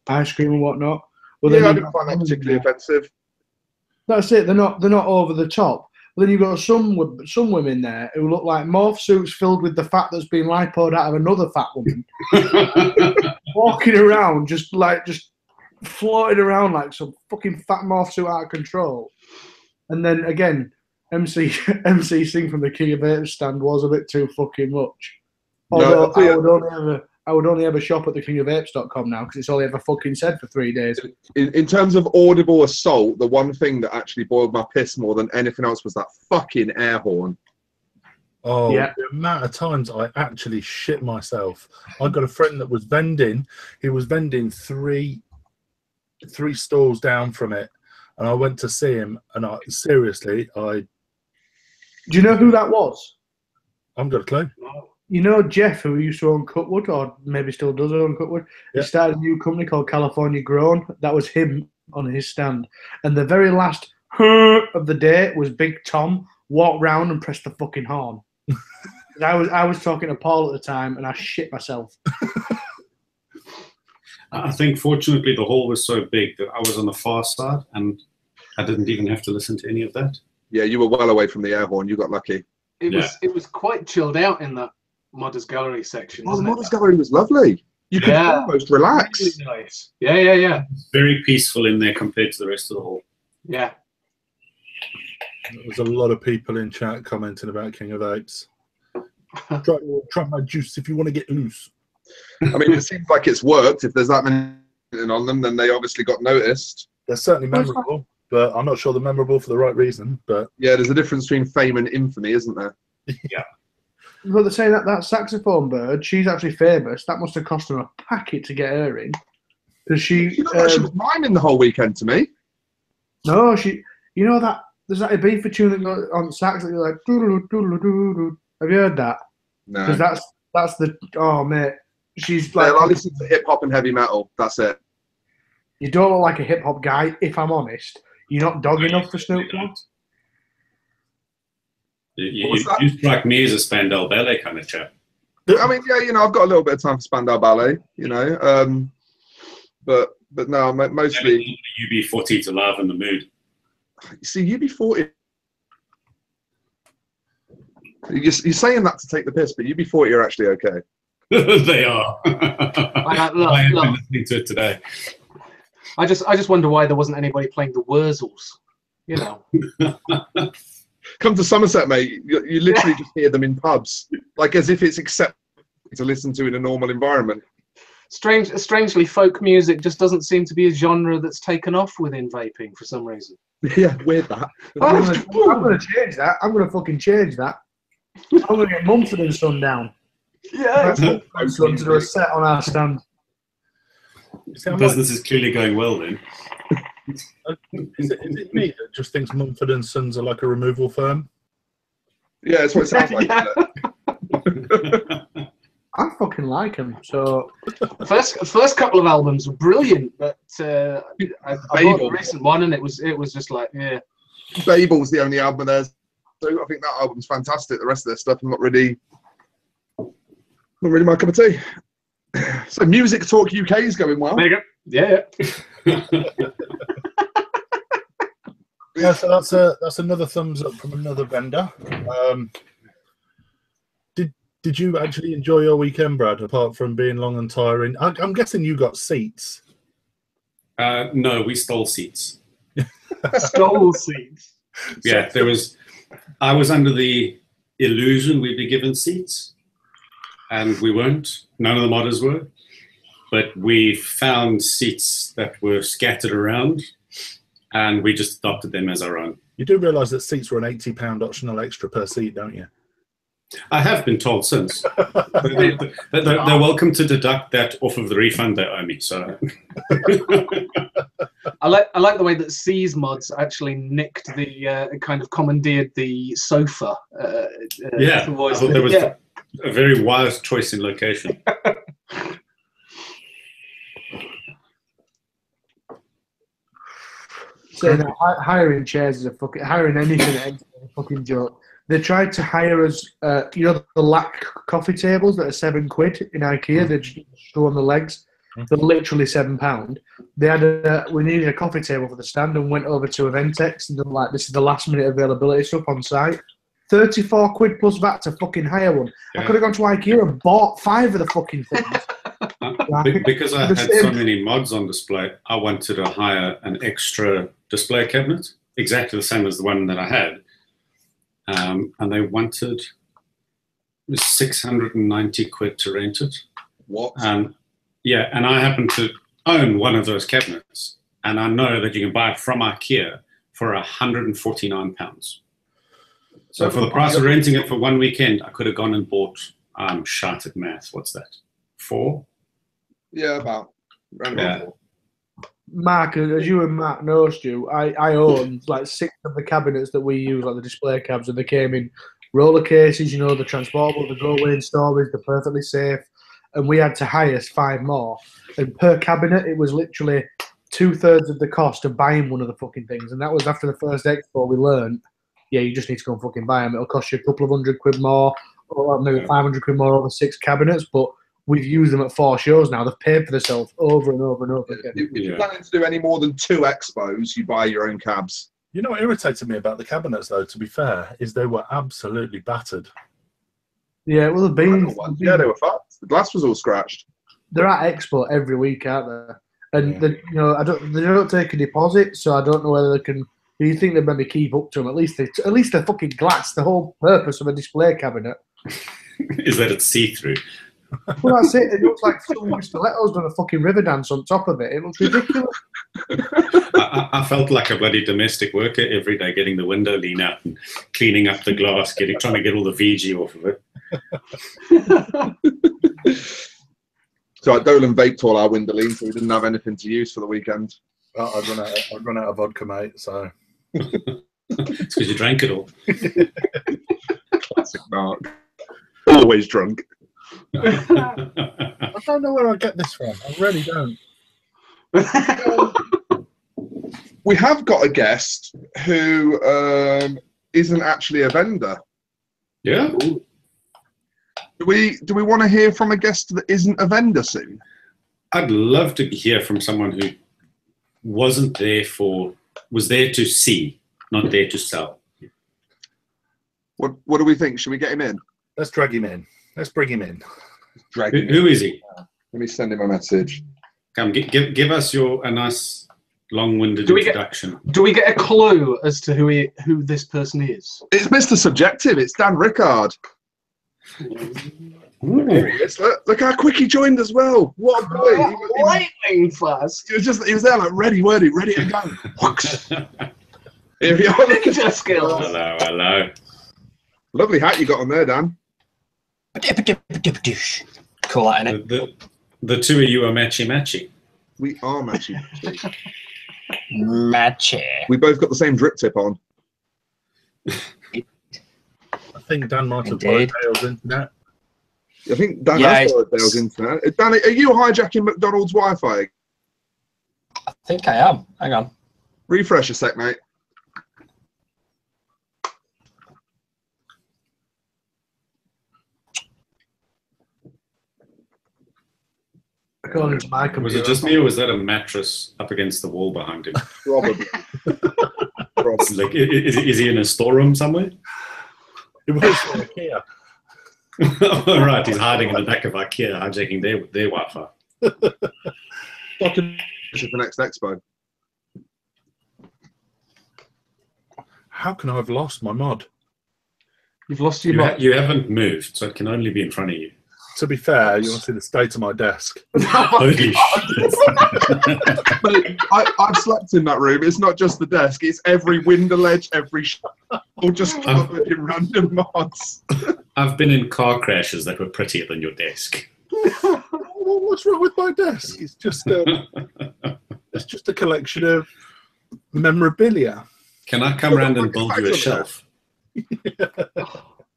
ice cream and whatnot. Well, yeah, I didn't find that particularly offensive. That's it. They're not over the top. But then you've got some women there who look like morph suits filled with the fat that's been lipoed out of another fat woman, walking around just floating around like some fucking fat morph suit out of control. And then again, MC Singh from the King of Vape stand was a bit too fucking much. Although I would only ever shop at thekingofvapes.com now because it's all I ever fucking said for 3 days. In terms of audible assault, the one thing that actually boiled my piss more than anything else was that fucking air horn. Oh, yeah. The amount of times I actually shit myself. I got a friend that was vending. He was vending three stalls down from it, and I went to see him. And do you know who that was? I haven't got a clue. You know Jeff, who used to own Cutwood, or maybe still does own Cutwood? Yeah. He started a new company called California Grown. That was him on his stand. And the very last of the day was Big Tom walked round and pressed the fucking horn. I was talking to Paul at the time, and I shit myself. I think fortunately the hall was so big that I was on the far side, and I didn't even have to listen to any of that. Yeah, you were well away from the air horn. You got lucky. It was quite chilled out in that Modders Gallery section. Oh, the wasn't Modders Gallery was lovely. You could almost relax. Really nice. Yeah. Very peaceful in there compared to the rest of the hall. Yeah. There's a lot of people in chat commenting about King of Apes. Try my juice if you want to get loose. I mean, it seems like it's worked. If there's that many on them, then they obviously got noticed. They're certainly memorable, but I'm not sure they're memorable for the right reason. But yeah, there's a difference between fame and infamy, isn't there? Yeah. But they're saying that saxophone bird, she's actually famous. That must have cost her a packet to get her in. Because she was miming the whole weekend to me. No, you know that there's that Ibiza tune that goes on sax that you're like doodle doodle doodle. Have you heard that? No. Because that's the mate. She's like I listen to hip hop and heavy metal. That's it. You don't look like a hip hop guy, if I'm honest. You're not dog enough for Snoop Dogg. You strike me as a Spandau Ballet kind of chap. I mean, yeah, I've got a little bit of time for Spandau Ballet, but no, mostly UB40 to Love in the Mood. You see, UB40. You're saying that to take the piss, but UB40 are actually okay. They are. I have been listening to it today. I just wonder why there wasn't anybody playing the Wurzels. Come to Somerset, mate. You literally just hear them in pubs, like as if it's acceptable to listen to in a normal environment. Strangely, folk music just doesn't seem to be a genre that's taken off within vaping for some reason. Yeah, weird that. I'm going to change that. I'm going to fucking change that. I'm going to get Mumford & Son down. Yeah. To do a set on our stand. Business is clearly going well then. Is it me that just thinks Mumford and Sons are like a removal firm? Yeah, that's what it sounds like. I fucking like them. So first couple of albums were brilliant, but I bought the recent one and it was just like, yeah. Babel's the only album there's. So I think that album's fantastic. The rest of their stuff, not really my cup of tea. So Music Talk UK is going well. There you go. Yeah. Yeah, so that's another thumbs up from another vendor. Did you actually enjoy your weekend, Brad? Apart from being long and tiring, I'm guessing you got seats. No, we stole seats. Stole seats. Yeah, I was under the illusion we'd be given seats, and we weren't. None of the modders were. But we found seats that were scattered around, and we just adopted them as our own. You do realise that seats were an £80 optional extra per seat, don't you? I have been told since. They're welcome to deduct that off of the refund they owe me. So I like the way that C's mods actually nicked the kind of commandeered the sofa. Yeah, I thought that was a very wise choice in location. So hiring chairs is hiring anything is a fucking joke. They tried to hire us, the lac coffee tables that are £7 in IKEA. They just screw on the legs. They're literally £7. They had we needed a coffee table for the stand and went over to Eventex and they're like, this is the last minute availability stuff on site. £34 plus VAT to fucking hire one. Yeah. I could have gone to IKEA and bought 5 of the fucking things. Because I had so many mods on display, I wanted to hire an extra display cabinet, exactly the same as the one that I had. And they wanted £690 to rent it. What? Yeah, and I happen to own one of those cabinets, and I know that you can buy it from IKEA for £149. So for the price of renting it for one weekend, I could have gone and bought, shite at math, what's that, 4? Yeah, about. Yeah. 4. Mark, as you and Mark know, Stu, I own like 6 of the cabinets that we use, like the display cabs, and they came in roller cases, the transportable, the go-away in storage, they're perfectly safe. And we had to hire 5 more. And per cabinet, it was literally 2/3 of the cost of buying one of the fucking things. And that was after the first Expo we learned, yeah, you just need to go and fucking buy them. It'll cost you a couple of £100 more, maybe 500 quid more over 6 cabinets, but we've used them at 4 shows now. They've paid for themselves over and over and over again. If you're planning to do any more than 2 expos, you buy your own cabs. You know what irritated me about the cabinets, though, to be fair, is they were absolutely battered. Yeah, well, They were fucked. The glass was all scratched. They're at Expo every week, aren't they? And they don't take a deposit, so I don't know whether they can. Do you think they maybe keep up to them? At least they're fucking glass. The whole purpose of a display cabinet is that it's see-through. Well, that's it. It looks like someone with stilettos done a fucking river dance on top of it. It looks ridiculous. I felt like a bloody domestic worker every day, getting the window lean out and cleaning up the glass, trying to get all the VG off of it. So Dolan vaped all our window lean, so we didn't have anything to use for the weekend. Well, I'd run out of vodka, mate, so... It's because you drank it all. Classic Mark. Always drunk. I don't know where I get this from. I really don't. We have got a guest who isn't actually a vendor. Yeah. Do we want to hear from a guest that isn't a vendor soon? I'd love to hear from someone who was there to see, not there to sell. What do we think? Should we get him in? Let's drag him in. Let's bring him in. Who is he? Let me send him a message. Come, give us a nice long-winded introduction. Do we get a clue as to who this person is? It's Mr. Subjective. It's Dan Rickard. Look how quick he joined as well. What a boy! Lightning fast. He was there like ready to go. Here we are. Ninja skills. Hello. Lovely hat you got on there, Dan. Cool, that, innit? The two of you are matchy. We are matchy. Matchy. We both got the same drip tip on. I think Dan might have borrowed Dale's internet. I think Dan has borrowed Dale's internet. Dan, are you hijacking McDonald's Wi-Fi? I think I am. Hang on. Refresh a sec, mate. According to my computer. Was it just me, or was that a mattress up against the wall behind him? Probably. Like, is he in a storeroom somewhere? It was for IKEA. All right, he's hiding in the back of IKEA, hijacking their Wi-Fi. For next Expo. How can I have lost my mod? You've lost your mod. You haven't moved, so it can only be in front of you. To be fair, you want to see the state of my desk. Holy shit. Mate, I've slept in that room. It's not just the desk. It's every window ledge, every all just covered in random mods. I've been in car crashes that were prettier than your desk. What's wrong with my desk? It's just a collection of memorabilia. Can I come round and build you a shelf?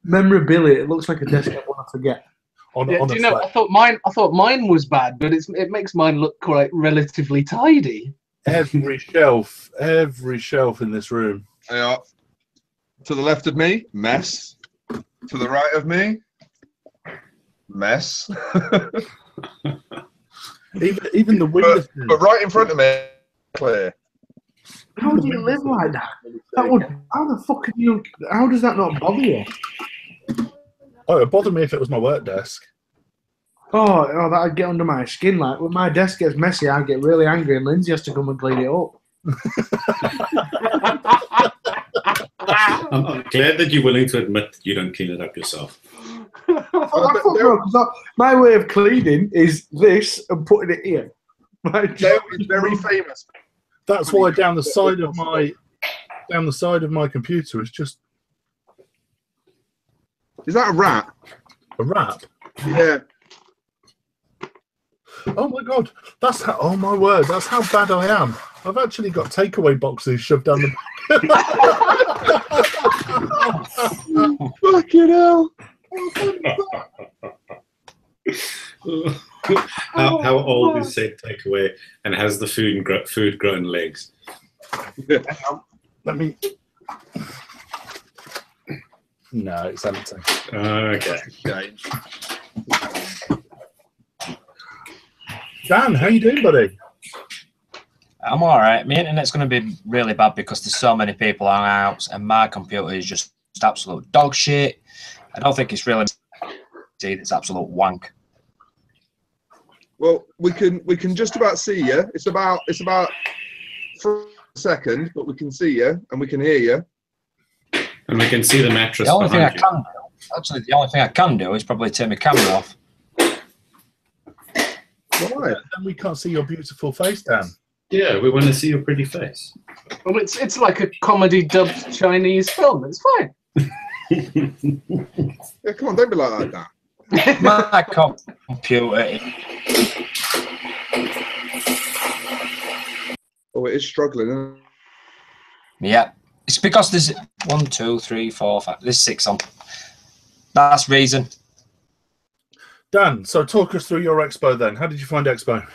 Memorabilia. It looks like a desk I want to forget. Do you know? I thought mine was bad, but it makes mine look quite relatively tidy. Every shelf in this room. They are. To the left of me, mess. To the right of me, mess. even the windows. But right in front of me, clear. How do you live like that? How the fuck can you? How does that not bother you? Oh, it bothered me if it was my work desk. Oh, that'd get under my skin. Like when my desk gets messy, I get really angry, and Lindsay has to come and clean it up. I'm glad that you're willing to admit that you don't clean it up yourself. My way of cleaning is this and putting it here. Dale is very famous. That's why down the side of my computer is just. Is that a rat? A rat? Yeah. Oh my god! Oh my word! That's how bad I am. I've actually got takeaway boxes shoved down the. Fucking hell! How old is said takeaway, and has the food grown legs? Let me. No, it's empty. Okay. Dan, how you doing, buddy? I'm all right. My internet's going to be really bad because there's so many people on out, and my computer is just absolute dog shit. I don't think it's really. It's absolute wank. Well, we can just about see you. It's about for a second, but we can see you and we can hear you. And we can see the mattress. The only thing I behind you. can do, actually, the only thing I can do is probably turn my camera off. Why? And we can't see your beautiful face, Dan. Yeah, we want to see your pretty face. Well, it's like a comedy dubbed Chinese film. It's fine. Yeah, come on, don't be like that, Dan. My computer. Oh, it is struggling. Isn't it? Yeah, it's because there's 1, 2, 3, 4, 5. There's 6 on. That's reason. Dan, so talk us through your expo then. How did you find Expo?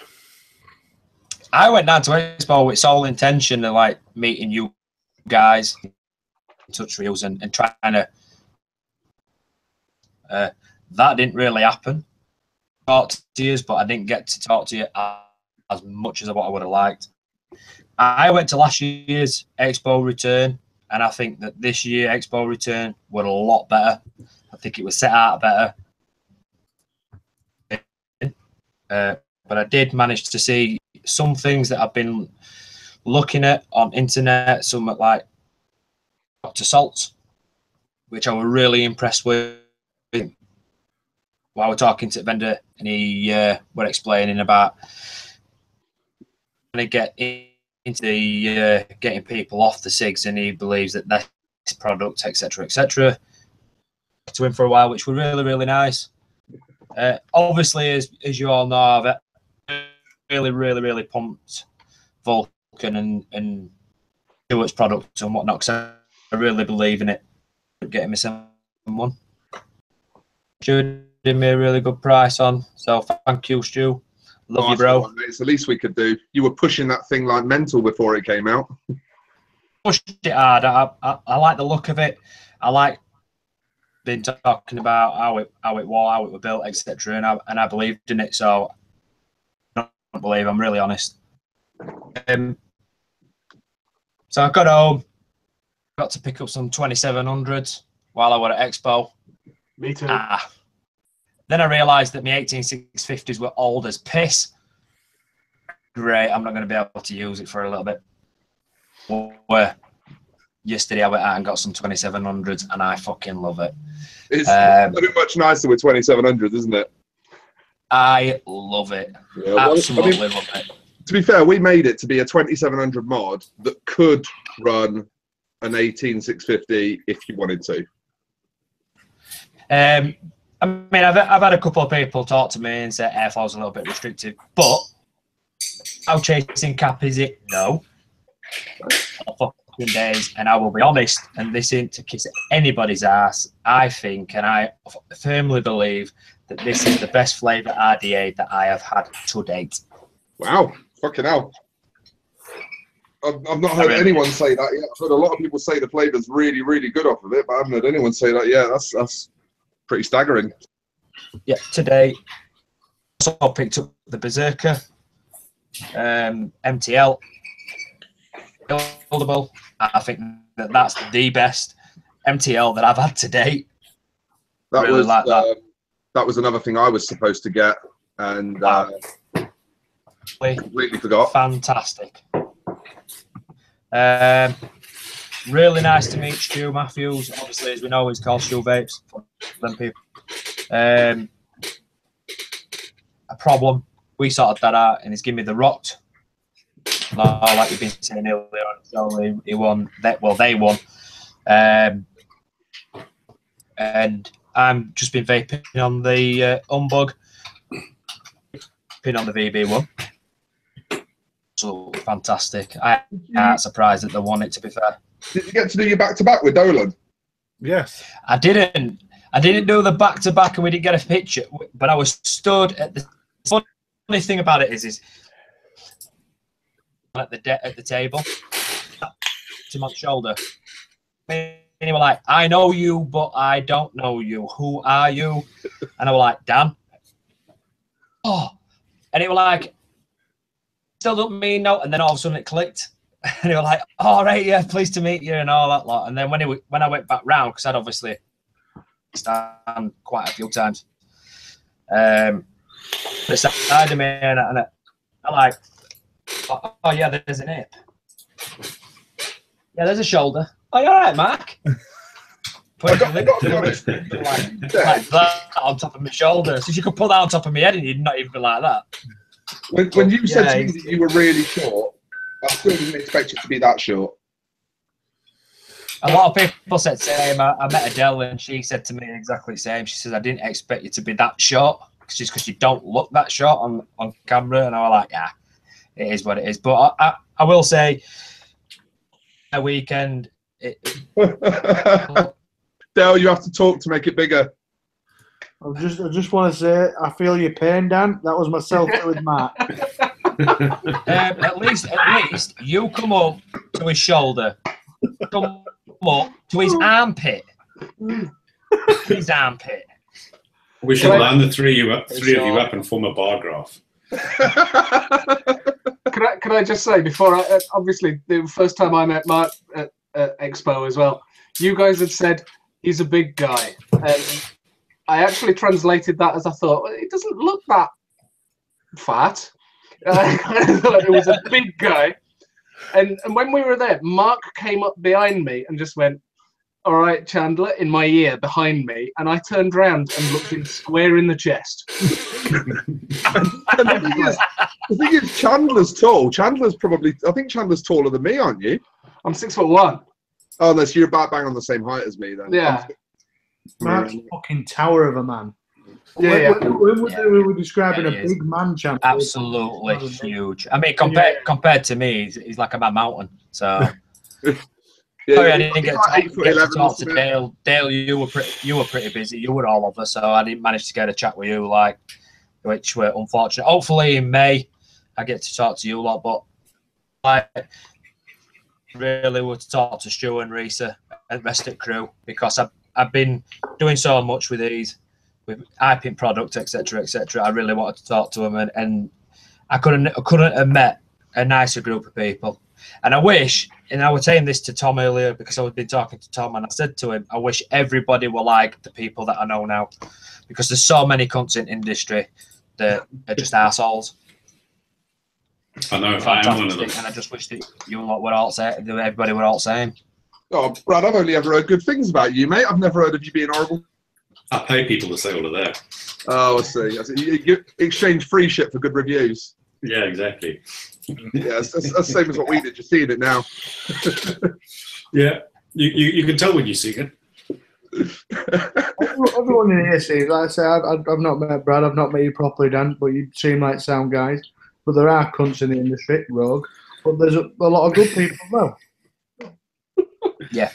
I went down to Expo with sole intention of like meeting you guys, in touch with you, and trying to. That didn't really happen. Talk to you, but I didn't get to talk to you as much as what I would have liked. I went to last year's Expo return, and I think that this year Expo return were a lot better. I think it was set out better. But I did manage to see some things that I've been looking at on internet, some like Dr. Salts, which I was really impressed with. While we're talking to the vendor, and he were explaining about trying to get into the getting people off the cigs, and he believes that this product, etc., etc., to him for a while, which were really, really nice. Obviously, as you all know, I've really, really, really pumped Vulcan and Stewart's product and whatnot, because I really believe in it. Getting me someone. Stewart did me a really good price on, so thank you, Stu. Love you, bro. It's the least we could do. You were pushing that thing like mental before it came out. Pushed it hard. I like the look of it. I like been talking about how it was built, etc. And I believed in it. So I don't believe. I'm really honest. So I got home, got to pick up some 2700s while I were at Expo. Me too. Then I realised that my 18650s were old as piss. Great, I'm not going to be able to use it for a little bit. Well, yesterday I went out and got some 2700s, and I fucking love it. It's very much nicer with 2700s, isn't it? I love it. Yeah, Absolutely love it. To be fair, we made it to be a 2700 mod that could run an 18650 if you wanted to. I mean, I've had a couple of people talk to me and say airflow's a little bit restrictive, but how chasing cap is it? No. Fucking days, and I will be honest, and this isn't to kiss anybody's ass. I think, and I firmly believe, that this is the best flavour RDA that I have had to date. Wow, fucking hell. I've not heard anyone say that yet. I've heard a lot of people say the flavour's really, really good off of it, but I haven't heard anyone say that yet. That's pretty staggering. Yeah, today I also picked up the Berserker MTL buildable. I think that's the best MTL that I've had to date. That really was like that. That was another thing I was supposed to get, and completely forgot. Fantastic. Really nice to meet Stu Matthews. Obviously, as we know, he's called Stu Vapes. For them people. A problem. We sorted that out, and he's given me the Rocked. Like you've been saying earlier on, so he won. They won. And I'm just been vaping on the Unbug, pin on the VB one. So fantastic. I'm surprised that they won it, to be fair. Did you get to do your back-to-back with Dolan? Yes. I didn't do the back-to-back, and we didn't get a picture, but I was stood at the funny thing about it is at the table, to my shoulder. Me he was like, I know you, but I don't know you. Who are you? And I was like, Dan. Oh. And he was like, still don't mean no. And then all of a sudden it clicked. And he was like, all right, yeah, pleased to meet you and all that lot. And then when I went back round, because I'd obviously stand quite a few times, beside of me, and I like, oh yeah, there's an hip. Yeah, there's a shoulder. Oh, you all right, Mark? Put like that on top of my shoulder. So you could put that on top of my head and you'd not even be like that. When you said to me that you were really short, I still didn't expect you to be that short. A lot of people said the same. I met Adele and she said to me exactly the same. She says, I didn't expect you to be that short just because you don't look that short on camera. And I was like, yeah, it is what it is. But I will say, a weekend. Dale, you have to talk to make it bigger. I just want to say, I feel your pain, Dan. That was myself with Matt. At least you come up to his shoulder, come up to his armpit. His armpit. We should line the three of you up and form a bar graph. Can I just say, before obviously the first time I met Mark at Expo as well, you guys had said he's a big guy, and I actually translated that as I thought, well, he doesn't look that fat. I thought it was a big guy, and when we were there, Mark came up behind me and just went, "All right, Chandler," in my ear behind me, and I turned around and looked him square in the chest. The thing is, Chandler's tall. I think Chandler's taller than me, aren't you? I'm 6'1". Oh, no, so you're about bang on the same height as me then. Yeah. Mark's a fucking tower of a man. Yeah. When we were describing a big man, Chandler. Absolutely huge. I mean, compared to me, he's like a man mountain. So. Yeah, I didn't get to talk to or Dale. Dale, you were pretty busy. You were all over, so I didn't manage to get a chat with you, which were unfortunate. Hopefully in May, I get to talk to you a lot, but I really would talk to Stu and Risa and the rest of the crew, because I've been doing so much with these, with hyping product, etc., etc. I really wanted to talk to them, and I couldn't have met a nicer group of people. And I wish, and I was saying this to Tom earlier because I've been talking to Tom, and I said to him, I wish everybody were like the people that I know now, because there's so many cunts in industry that are just assholes. I know, I am one of them. And I just wish that you lot were all saying, everybody were all saying. Oh, Brad, I've only ever heard good things about you, mate. I've never heard of you being horrible. I pay people to say all of that. Oh, I see. You exchange free shit for good reviews. Yeah, exactly. Yeah, that's the same as what we did. You're seeing it now. Yeah, you can tell when you see it. Everyone in here seems, like I say, I've not met Brad, I've not met you properly, Dan, but you seem like sound guys. But there are cunts in the industry, rogue. But there's a lot of good people as well. Yeah.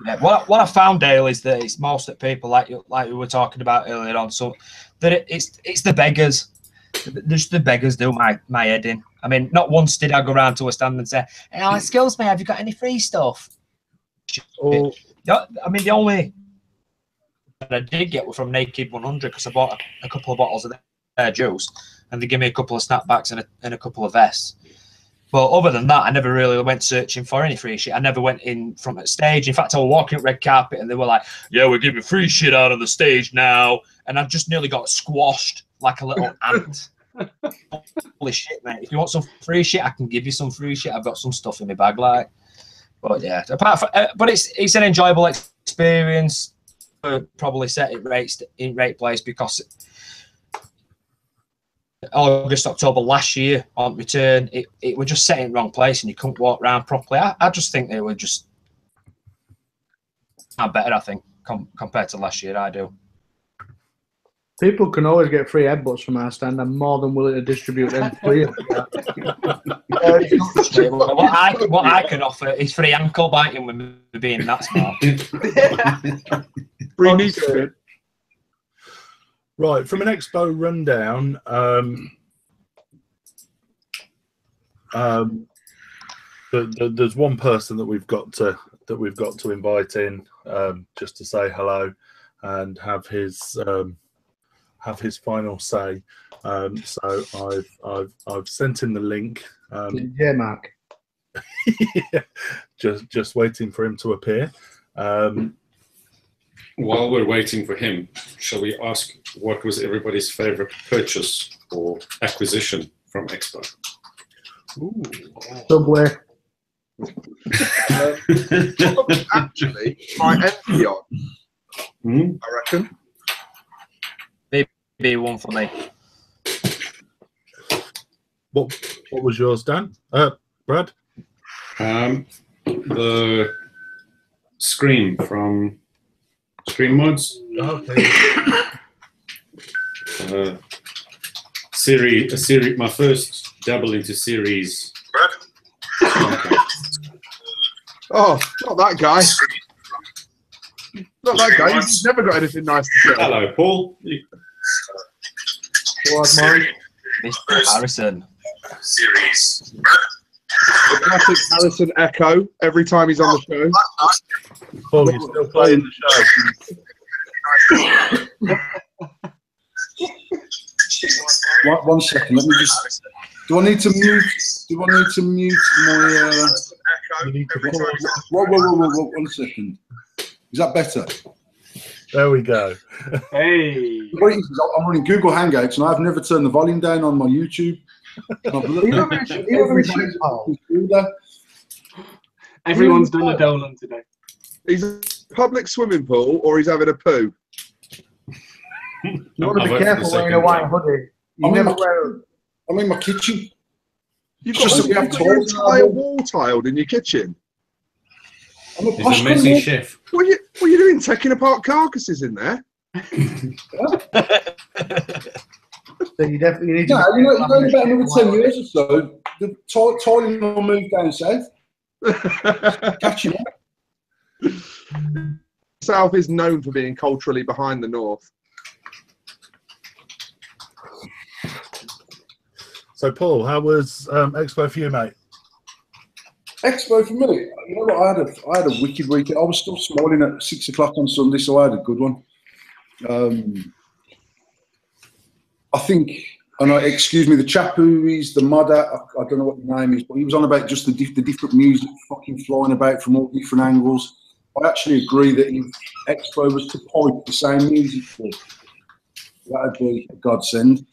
Yeah. What I found, Dale, is that it's most of the people like we were talking about earlier on. So that it's the beggars. Just the beggars do my head in. I mean, not once did I go around to a stand and say, "Hey, excuse me, have you got any free stuff?" Oh. I mean, the only that I did get were from Naked 100 because I bought a couple of bottles of their juice, and they gave me a couple of snapbacks and a couple of vests. But other than that, I never really went searching for any free shit. I never went in from a stage. In fact, I was walking up red carpet and they were like, "Yeah, we're giving free shit out on the stage now," and I just nearly got squashed like a little ant. Holy shit, mate! If you want some free shit, I can give you some free shit. I've got some stuff in my bag, like. But yeah, apart from, but it's an enjoyable experience. Probably set it right place because August, October last year on return, it were just set in the wrong place and you couldn't walk around properly. I just think they were just better. I think compared to last year, I do. People can always get free headbutts from our stand. I'm more than willing to distribute them free. What I can offer is free ankle biting with me being that small. Free meat food. Right, from an Expo rundown, there's one person that we've got to that we've got to invite in just to say hello and have his final say. So I've sent him the link. Yeah, Mark. Yeah, just waiting for him to appear. While we're waiting for him, shall we ask what was everybody's favorite purchase or acquisition from Expo? Ooh. Subway. Actually, my entry on, I reckon. Be one for me. What was yours, Dan? Brad? The Scream from Scream Mods. Okay. Series. My first dabble into series. Oh, not that guy. Not that guy. He's never got anything nice to say. Hello, Paul. Mr. Harrison. Series. The classic Harrison echo every time he's on the show. Paul, you're still playing the show. One second. Let me just. Do I need to mute? Do I need to mute my? You need to pause. Whoa! 1 second. Is that better? There we go. Hey. What it is, I'm running Google Hangouts and I've never turned the volume down on my YouTube. Everyone's done a Dolan today. He's a public swimming pool or he's having a poo. You want to be careful wearing a white hoodie. You never wear. I'm in my kitchen. You've Just got, that we have your toilets. entire wall tiled in your kitchen. I'm a He's posh a messy cunt. chef. What are you doing? Taking apart carcasses in there? So you definitely need to. No, you know, about another 10 years or so, the tiling will move down south. Catching up. South is known for being culturally behind the North. So, Paul, how was Expo for you, mate? Expo for me, you know what? I had a wicked weekend. I was still smiling at 6 o'clock on Sunday, so I had a good one. I think, and excuse me, the chap who is the modder, I don't know what the name is, but he was on about just the different music fucking flying about from all different angles. I actually agree that if Expo was to pipe the same music for, that'd be a godsend.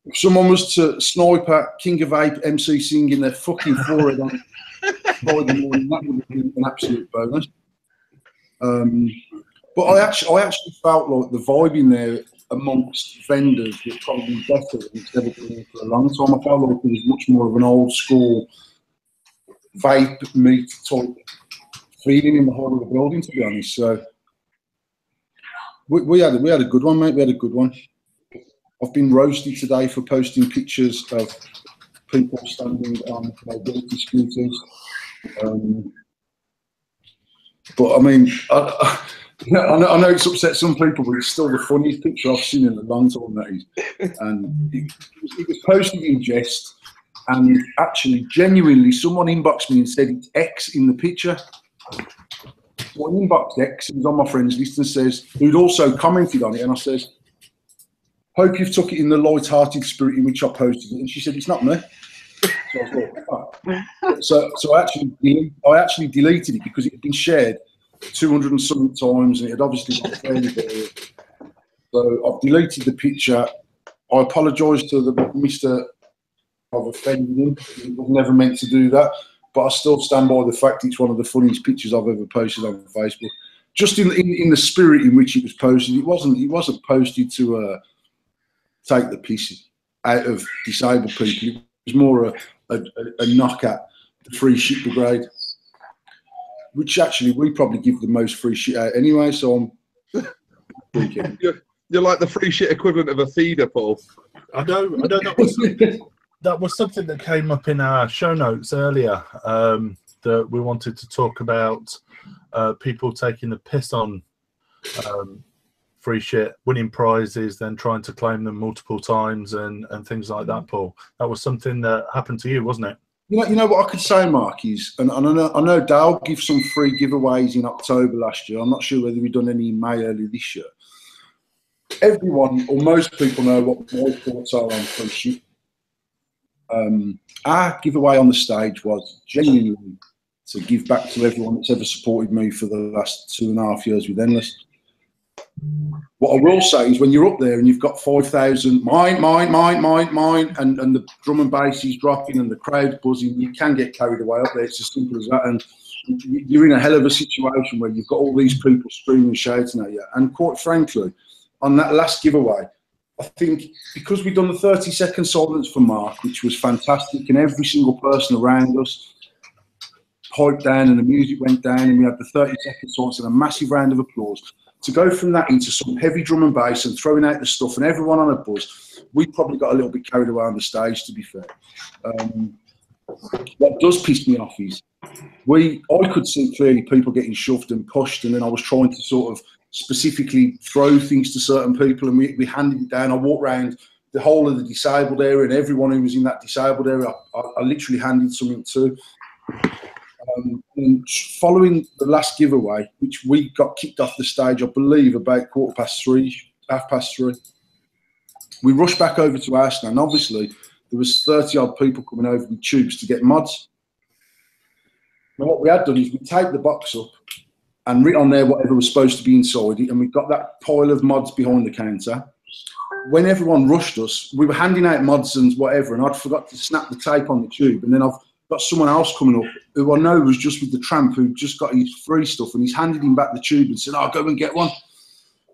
If someone was to snipe at King of Vape MC singing their fucking forehead on Friday morning, that would have been an absolute bonus. But I actually felt like the vibe in there amongst vendors was probably better than it's ever been for a long time. I felt like it was much more of an old school vape meat type feeling in the whole of the building, to be honest. So we had a good one, mate. We had a good one. I've been roasted today for posting pictures of people standing on mobility scooters. But I mean, I know it's upset some people, but it's still the funniest picture I've seen in a long time, that is. And it was posted in jest, and actually, genuinely, someone inboxed me and said it's X in the picture. Well, I inboxed X, he was on my friends list, and says, who'd also commented on it, and I says, hope you've took it in the light-hearted spirit in which I posted it. And she said, it's not me. So I thought, oh. So I actually deleted it because it had been shared 200 and something times, and it had obviously got fairly bad. So I've deleted the picture. I apologise to the Mr. I've offended him. He was never meant to do that, but I still stand by the fact it's one of the funniest pictures I've ever posted on Facebook. Just in the spirit in which it was posted, it wasn't posted to take the piss out of disabled people. It was more a knock at the free shit brigade, which actually we probably give the most free shit out anyway. So I'm thinking. You're like the free shit equivalent of a feeder, Paul. I know. That was something that came up in our show notes earlier, that we wanted to talk about people taking the piss on free shit, winning prizes, then trying to claim them multiple times and things like that, Paul. That was something that happened to you, wasn't it? You know what I could say, Mark, is, and I know Dale gave some free giveaways in October last year. I'm not sure whether we've done any in May early this year. Everyone, or most people, know what my thoughts are on free shit. Our giveaway on the stage was genuinely to give back to everyone that's ever supported me for the last 2.5 years with Endless. What I will say is when you're up there and you've got 5,000, mine, and the drum and bass is dropping and the crowd's buzzing, you can get carried away up there. It's as simple as that. And you're in a hell of a situation where you've got all these people screaming and shouting at you. And quite frankly, on that last giveaway, I think because we've done the 30-second silence for Mark, which was fantastic, and every single person around us piped down and the music went down and we had the 30-second silence and a massive round of applause. To go from that into some heavy drum and bass and throwing out the stuff and everyone on a buzz, we probably got a little bit carried away on the stage, to be fair. What does piss me off is I could see clearly people getting shoved and pushed, and then I was trying to sort of specifically throw things to certain people, and we handed it down. I walked around the whole of the disabled area, and everyone who was in that disabled area, I literally handed something to. And following the last giveaway, which we got kicked off the stage, I believe about 3:15, we rushed back over to our stand. Obviously, there was 30-odd people coming over with tubes to get mods. And what we had done is we taped the box up and written on there whatever was supposed to be inside it, and we got that pile of mods behind the counter. When everyone rushed us, we were handing out mods and whatever, and I'd forgot to snap the tape on the tube, and then I've got someone else coming up who I know was just with the tramp who just got his free stuff, and he's handed him back the tube and said, "Oh, go and get one."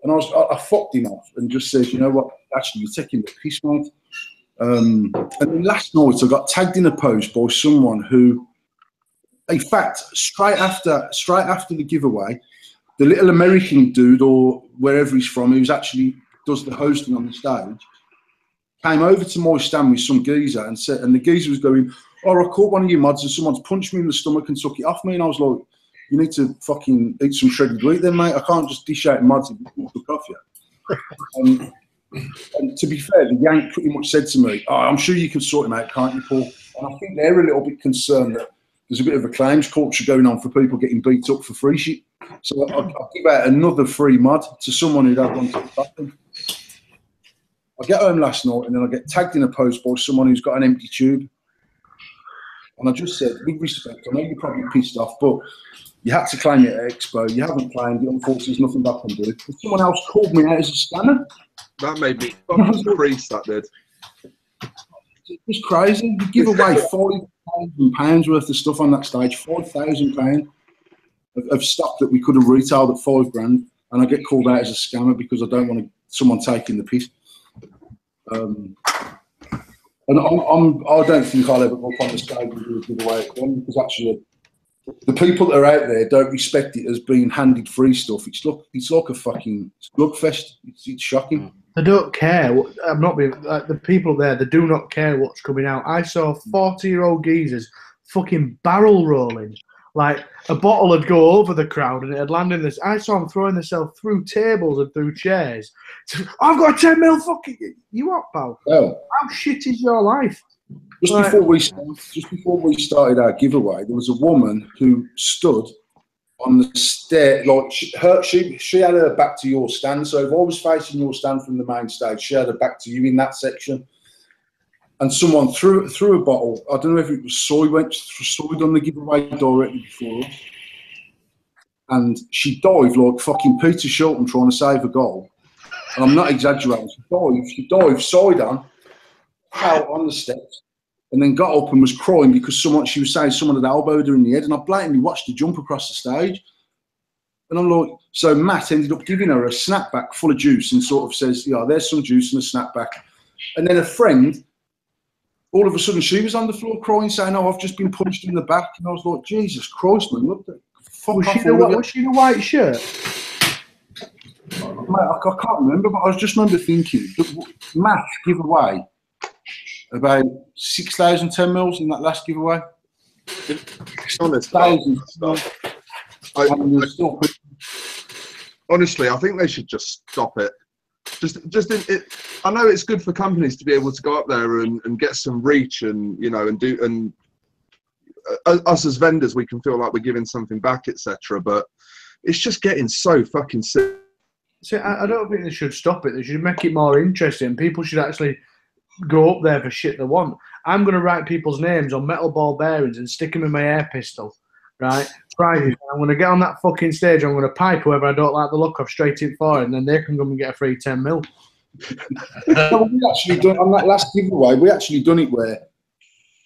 And I fucked him off and just said, "You know what? Actually, you're taking the piss, mate." And then last night I got tagged in a post by someone who, in fact, straight after the giveaway, the little American dude or wherever he's from, who's actually does the hosting on the stage, came over to my stand with some geezer and said, and the geezer was going, "Oh, I caught one of your mods and someone's punched me in the stomach and took it off me." And I was like, "You need to fucking eat some shredded wheat then, mate. I can't just dish out mods and took off you." And to be fair, the Yank pretty much said to me, "Oh, I'm sure you can sort him out, can't you, Paul?" And I think they're a little bit concerned that there's a bit of a claims culture going on for people getting beat up for free shit. So I'll give out another free mod to someone who'd had one to stop them. I get home last night and then I get tagged in a post by someone who's got an empty tube. And I just said, with respect, I know you're probably pissed off, but you had to claim it at Expo. You haven't claimed it. Unfortunately, there's nothing I can do. But someone else called me out as a scanner. That made me fucking crease, that did. It's crazy. You give away £40,000 worth of stuff on that stage, £5,000 of stock that we could have retailed at £5 grand, and I get called out as a scammer because I don't want someone taking the piss. And I don't think I'll ever go up on the stage and do a giveaway again, because actually the people that are out there don't respect it as being handed free stuff. It's like a fucking slugfest. It's shocking. They don't care. I'm not being like the people there. They do not care what's coming out. I saw 40-year-old geezers fucking barrel rolling. Like a bottle would go over the crowd and it'd land in this. I saw them throwing themselves through tables and through chairs. I've got a 10 mil fucking. You what, pal? Oh. How shit is your life? Just before we started our giveaway, there was a woman who stood on the stair, like she had her back to your stand. So if I was facing your stand from the main stage, she had her back to you in that section. And someone threw a bottle. I don't know if it was soy on the giveaway directly before us. And she dived like fucking Peter Shilton trying to save a goal. And I'm not exaggerating. She dived side on, out on the steps, and then got up and was crying because she was saying someone had elbowed her in the head. And I blatantly watched her jump across the stage. And I'm like, so Matt ended up giving her a snapback full of juice and sort of says, "Yeah, there's some juice and a snapback." And then a friend, all of a sudden, she was on the floor crying, saying, "Oh, I've just been punched in the back." And I was like, Jesus Christ, man, look at Was she in a white shirt? Mate, I can't remember, but I just remember thinking, Matt gave away about 6,000 10 mils in that last giveaway. It's honest. Honestly, I think they should just stop it. I know it's good for companies to be able to go up there and get some reach and and us as vendors, we can feel like we're giving something back, etc. But it's just getting so fucking sick. See, I don't think they should stop it. They should make it more interesting. People should actually go up there for shit they want. I'm going to write people's names on metal ball bearings and stick them in my air pistol, right? Prizes. I'm going to get on that fucking stage. I'm going to pipe whoever I don't like the look of straight in for it, and then they can come and get a free 10 mil. No, we actually done on that last giveaway. We actually done it where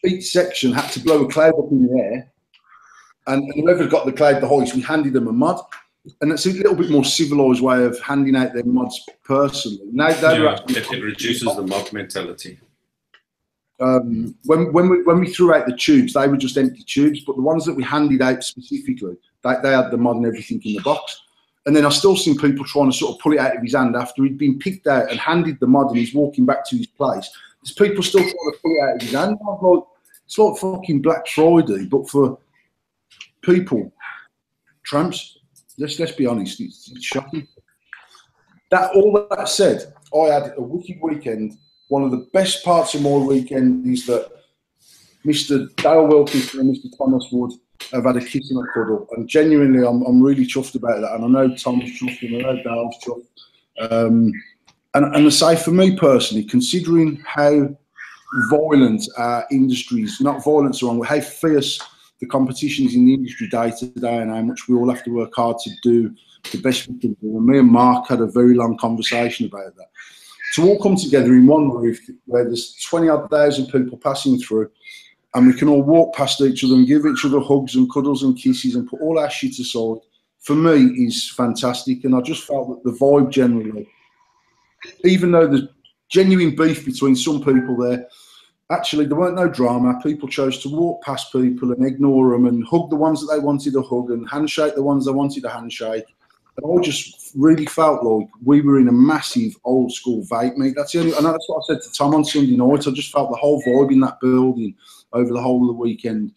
each section had to blow a cloud up in the air, and whoever got the cloud the highest, we handed them a mod. And it's a little bit more civilised way of handing out their mods personally. Now it reduces the mod mentality. When we threw out the tubes, they were just empty tubes, but the ones that we handed out specifically, they had the mod and everything in the box. And then I've still seen people trying to sort of pull it out of his hand after he'd been picked out and handed the mod and he's walking back to his place. There's people still trying to pull it out of his hand. I'm like, it's like fucking Black Friday, but for people, tramps. Let's be honest, it's shocking. All that said, I had a wicked weekend. One of the best parts of my weekend is that Mr. Dale Wilkinson and Mr. Thomas Wood have had a kiss and a cuddle, and genuinely, I'm really chuffed about that. And I know Tom's chuffed, and I know Dale's chuffed. And I say, for me personally, considering how violent our industries, not violence wrong, how fierce the competition is in the industry day to day, and how much we all have to work hard to do the best we can do. And me and Mark had a very long conversation about that. To all come together in one roof where there's 20,000 people passing through, and we can all walk past each other and give each other hugs and cuddles and kisses and put all our shit aside, for me is fantastic. And I just felt that the vibe generally, even though there's genuine beef between some people there, actually, there weren't no drama. People chose to walk past people and ignore them and hug the ones that they wanted to hug and handshake the ones they wanted to handshake. And I just really felt like we were in a massive old school vape meet. That's the only, and that's what I said to Tom on Sunday night. I just felt the whole vibe in that building over the whole of the weekend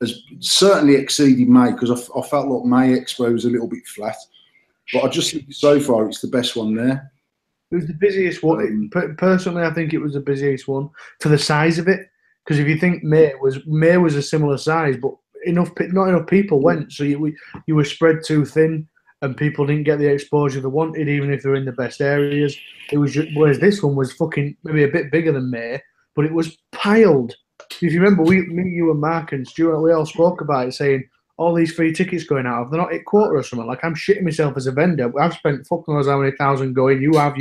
has certainly exceeded May, because I felt like May Expo was a little bit flat. But I just think so far it's the best one there. It was the busiest one. Personally, I think it was the busiest one for the size of it. Because if you think May was a similar size, but not enough people went, so you were spread too thin, and people didn't get the exposure they wanted, even if they're in the best areas. It was just, whereas this one was fucking maybe a bit bigger than May, but it was piled. If you remember, me, you, and Mark and Stuart, we all spoke about it, saying all these free tickets going out, they're not hit quarter or something. Like, I'm shitting myself as a vendor. I've spent fucking knows how many thousand going. You have.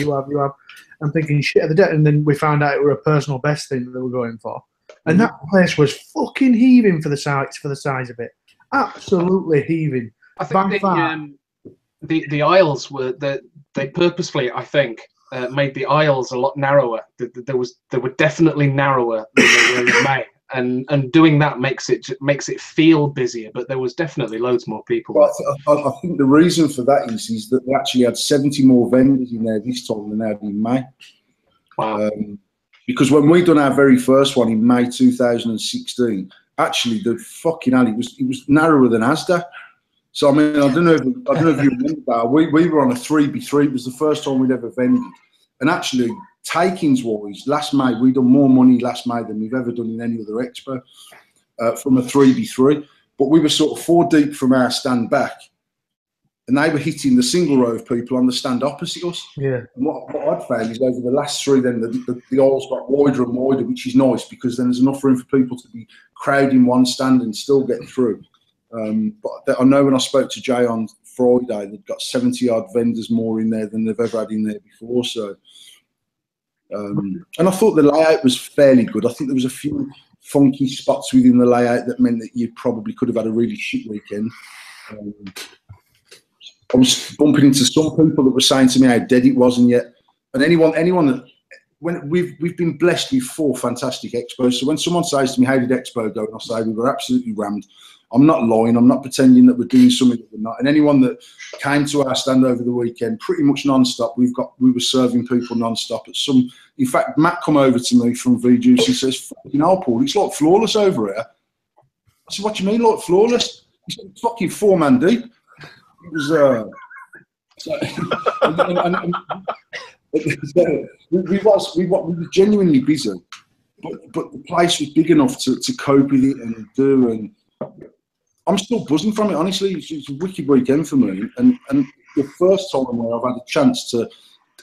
I'm thinking shit of the debt, and then we found out it were a personal best thing that they were going for, and that place was fucking heaving for the size of it. Absolutely heaving. I think the aisles were they purposefully, I think, made the aisles a lot narrower. They were definitely narrower than they were in May. And doing that makes it feel busier, but there was definitely loads more people. Well, I think the reason for that is that they actually had 70 more vendors in there this time than they had in May. Wow. Because when we done our very first one in May 2016, actually the fucking alley it was narrower than Asda. So I mean, I don't know if you remember that. We were on a 3x3. It was the first time we'd ever vended, and actually, takings wise, last May we done more money last May than we've ever done in any other expo from a 3x3. But we were sort of 4 deep from our stand back, and they were hitting the single row of people on the stand opposite us. Yeah. And what I'd found is over the last 3, then the aisles got wider and wider, which is nice because then there's enough room for people to be crowding one stand and still get through. But I know when I spoke to Jay on Friday, they've got 70-odd vendors more in there than they've ever had in there before. So, and I thought the layout was fairly good. I think there was a few funky spots within the layout that meant that you probably could have had a really shit weekend. I was bumping into some people that were saying to me how dead it was, and yet, and anyone that when we've been blessed with 4 fantastic expos. So when someone says to me, "How did Expo go?" and I say we were absolutely rammed, I'm not lying. I'm not pretending that we're doing something that we're not. And anyone that came to our stand over the weekend, pretty much non-stop, we were serving people non-stop. In fact, Matt come over to me from V-Juice and says, "Fucking hell, Paul, it's like flawless over here." I said, "What do you mean, like flawless?" He said, "It's fucking 4-man deep." It was we were genuinely busy, but the place was big enough to cope with it and do. And I'm still buzzing from it, honestly. It's a wicked weekend for me. And the first time where I've had a chance to,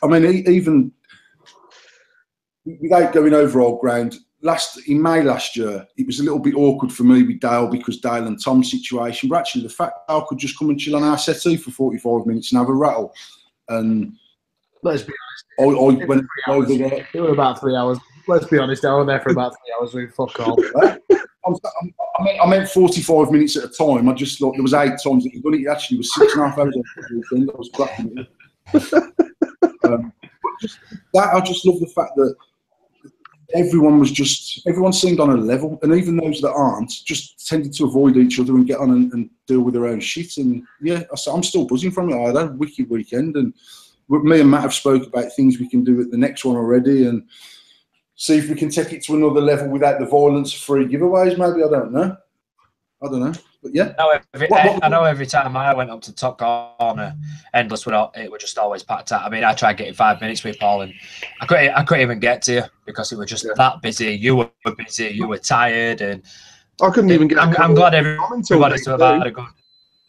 I mean, even without going over old ground, in May last year, it was a little bit awkward for me with Dale because Dale and Tom's situation. But actually, the fact Dale could just come and chill on our settee for 45 minutes and have a rattle. And let's be I honest. went over there. It was about 3 hours. Let's be honest, I was there for about 3 hours. We fuck off. I meant 45 minutes at a time. I just thought there was 8 times that you've done it. It actually was 6.5 hours. I was cracking it. I just love the fact that everyone seemed on a level, and even those that aren't just tended to avoid each other and get on and deal with their own shit. And yeah, I'm still buzzing from it. I had a wicked weekend, and me and Matt have spoke about things we can do at the next one already, and see if we can take it to another level without the violence of free giveaways. Maybe, I don't know. But yeah. I know every time I went up to top corner, Endless it was just always packed out. I mean, I tried getting 5 minutes with Paul, and I couldn't even get to you because it was just that busy. You were busy, you were tired, and I couldn't even get. I'm glad everybody's to have had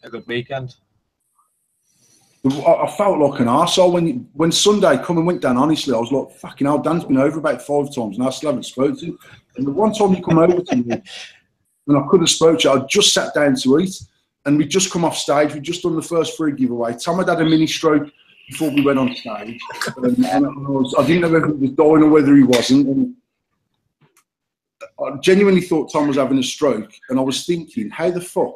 a good weekend. I felt like an arsehole when Sunday come and went down. Honestly, I was like, fucking hell, Dan's been over about 5 times and I still haven't spoken to him. And the one time he come over to me and I could have spoke to you, I just sat down to eat and we'd just come off stage. We'd just done the first free giveaway. Tom had had a mini stroke before we went on stage. And I didn't know whether he was dying or whether he wasn't. And I genuinely thought Tom was having a stroke. And I was thinking, how the fuck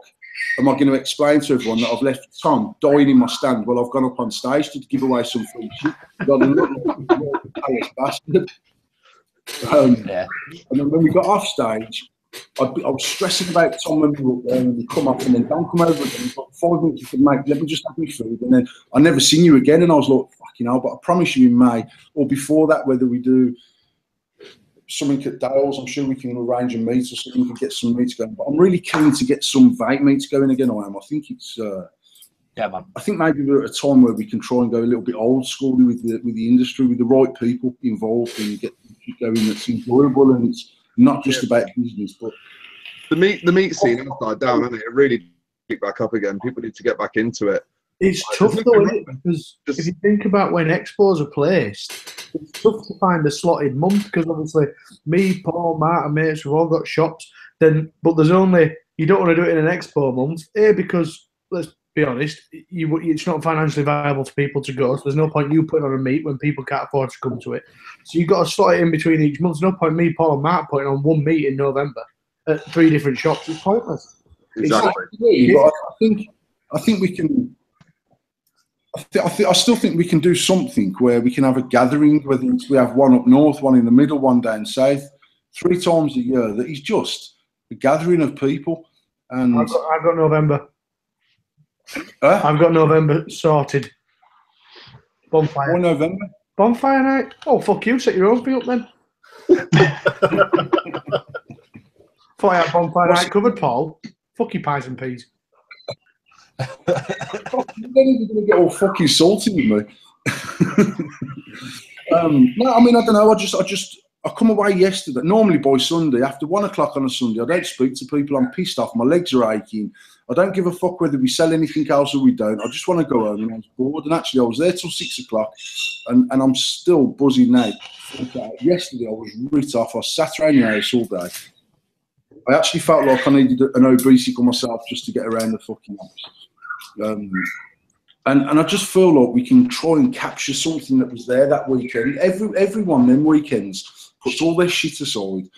am I going to explain to everyone that I've left Tom dying in my stand while I've gone up on stage to give away some free shit? Bastard. Yeah. And then when we got off stage, I was stressing about Tom when we were up there, and we come up, and then Dan come over again. He's got 5 minutes to make. Let me just have my food, and then I never seen you again. And I was like, fucking hell! But I promise you, in May or before that, whether we do something at Dale's, I'm sure we can arrange a meet or something. We can get some meets going. But I'm really keen to get some vape meets going again. I think it's. Yeah, man. I think maybe we're at a time where we can try and go a little bit old school with the industry, with the right people involved, and get going that's enjoyable and it's not just about business. But the meat scene has died down, hasn't it? It really picked back up again. People need to get back into it. It's tough though, isn't it? Because if you think about when expos are placed, it's tough to find a slotted month because obviously me, Paul, Matt, and mates, we've all got shops. But there's only you don't want to do it in an expo month, because let's be honest, it's not financially viable for people to go. So there's no point you putting on a meet when people can't afford to come to it. So you've got to slot it in between each month. There's no point me, Paul, and Matt putting on one meet in November at 3 different shops. It's pointless. Exactly. But I think we can. I still think we can do something where we can have a gathering, whether it's we have one up north, one in the middle, one down south, 3 times a year. That is just a gathering of people. And I've got November. Huh? I've got November sorted. Bonfire. Or November? Bonfire night? Oh, fuck you. Set your own thing up then. Thought I had bonfire night covered, Paul. Fuck you, pies and peas. You're going to get all fucking salty with me. No, I mean, I don't know. I come away yesterday. Normally by Sunday, after 1 o'clock on a Sunday, I don't speak to people. I'm pissed off. My legs are aching. I don't give a fuck whether we sell anything else or we don't. I just want to go home, and I was bored. And actually, I was there till 6 o'clock, and I'm still buzzing now. Yesterday, I was writ off. I sat around the house all day. I actually felt like I needed an obesicle myself just to get around the fucking house. And I just feel like we can try and capture something that was there that weekend. Everyone them weekends puts all their shit aside.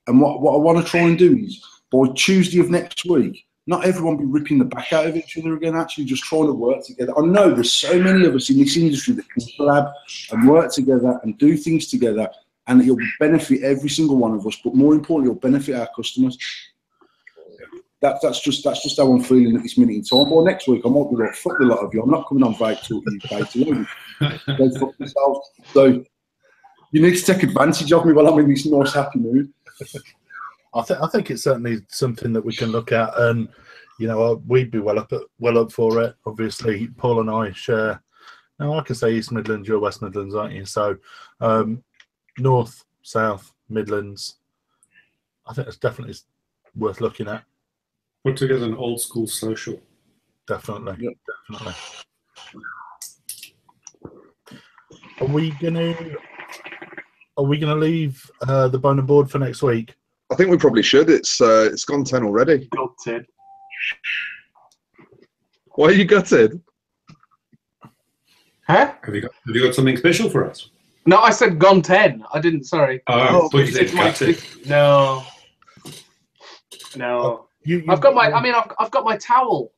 And what I want to try and do is, by Tuesday of next week, not everyone be ripping the back out of each other again, actually just trying to work together. I know there's so many of us in this industry that can collab and work together and do things together, and it'll benefit every single one of us, but more importantly, it'll benefit our customers. That's just how I'm feeling at this minute in time. Well, next week I might be like, fuck the lot of you. I'm not coming on Vape talking UK to Go fuck themselves. So you need to take advantage of me while I'm in this nice, happy mood. I think it's certainly something that we can look at, and we'd be well up for it. Obviously, Paul and I share. Now I can say East Midlands, you're West Midlands, aren't you? So North, South, Midlands. I think it's definitely worth looking at. Put together an old school social. Definitely. Yep. Definitely. Are we gonna leave the bone and board for next week? I think we probably should. It's gone 10 already. Gutted. Why are you gutted? Huh? Have you got something special for us? No, I said gone 10. I didn't. Sorry. Oh, but you said It's my- gutted. No. I've got my. I mean, I've got my towel.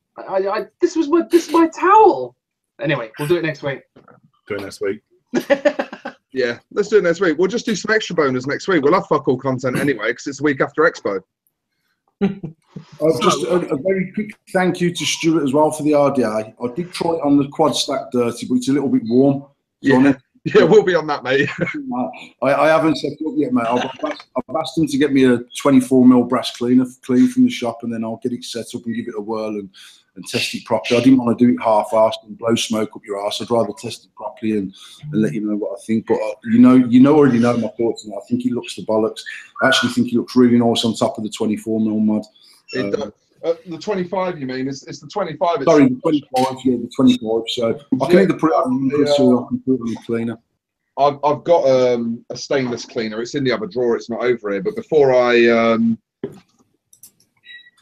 This is my towel. Anyway, we'll do it next week. Do it next week. Yeah, let's do it next week. We'll just do some extra bonus next week. We'll have fuck all content anyway because it's the week after Expo. Just a very quick thank you to Stuart as well for the RDA. I did try it on the quad stack dirty, but it's a little bit warm. Yeah, we'll be on that, mate. I haven't set up yet, mate. I've asked him to get me a 24mm brass cleaner clean from the shop, and then I'll get it set up and give it a whirl and test it properly. I didn't want to do it half-assed and blow smoke up your arse. I'd rather test it properly and let you know what I think. But you already know my thoughts, and I think it looks the bollocks. I actually think it looks really nice on top of the 24mm mod. The 25, you mean? It's the 25. Sorry, the 25. Yeah, the 25. So I can either put it on or I can put it on the cleaner. I've got a stainless cleaner. It's in the other drawer. It's not over here. But before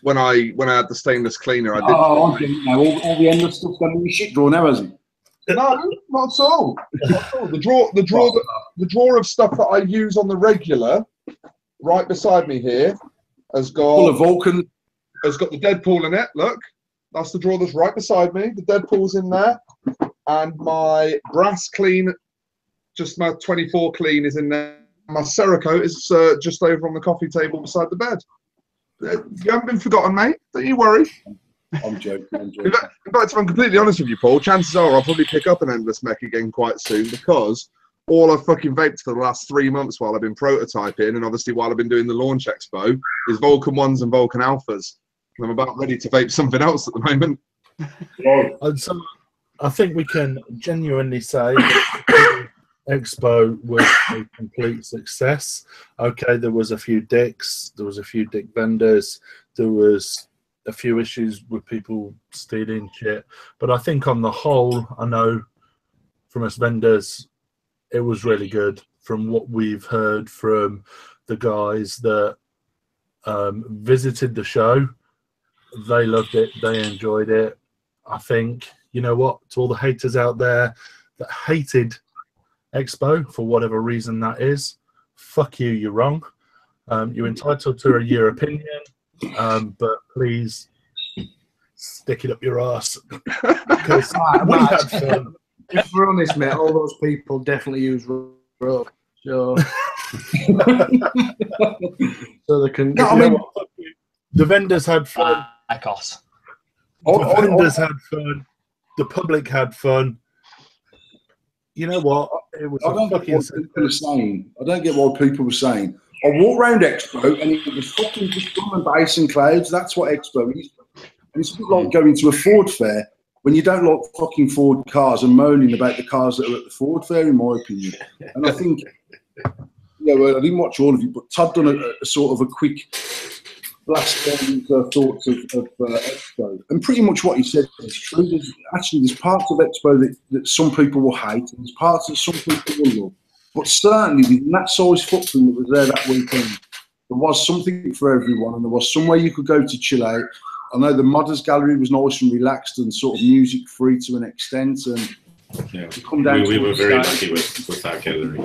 when I had the stainless cleaner, I did. Oh, I didn't know. All the endless stuff's gone in the shit drawer now, hasn't it? No, not at all. Not at all. The drawer of stuff that I use on the regular, right beside me here, has got Full of Vulcan. Has got the Deadpool in it. Look, that's the drawer that's right beside me. The Deadpool's in there, and my brass clean, just my 24 clean, is in there. My Cerakote is just over on the coffee table beside the bed. You haven't been forgotten, mate. Don't you worry. I'm joking. In fact, if I'm completely honest with you, Paul, chances are I'll probably pick up an endless mech again quite soon because all I've fucking vaped for the last 3 months while I've been prototyping and obviously while I've been doing the launch expo is Vulcan 1s and Vulcan Alphas. And I'm about ready to vape something else at the moment. And so I think we can genuinely say that Expo was a complete success. Okay, there was a few dicks, there was a few dick vendors, there was a few issues with people stealing shit, but I think on the whole, I know from us vendors, it was really good. From what we've heard from the guys that visited the show, they loved it, they enjoyed it. I think, you know what, to all the haters out there that hated Expo for whatever reason that is, fuck you, you're wrong. You're entitled to your opinion, but please stick it up your ass because we had fun. If we're honest, mate, all those people definitely use rope. So, so they can. No, I mean, the vendors had fun. The vendors had fun. The public had fun. You know what? It was I don't get what people were saying. I walked around Expo and it was fucking just drum and bass and clouds. That's what Expo is. And it's a bit like going to a Ford fair when you don't like fucking Ford cars and moaning about the cars that are at the Ford fair, in my opinion. And I think, yeah, well, I didn't watch all of it, but Todd done a sort of a quick blast down thoughts of Expo. And pretty much what he said is true. There's parts of Expo that some people will hate, and there's parts that some people will love. But certainly within that size footprint that was there that weekend, there was something for everyone, and there was somewhere you could go to chill out. I know the Modders Gallery was nice and relaxed and sort of music free to an extent, and yeah, to come down we were very stage, lucky with that gallery.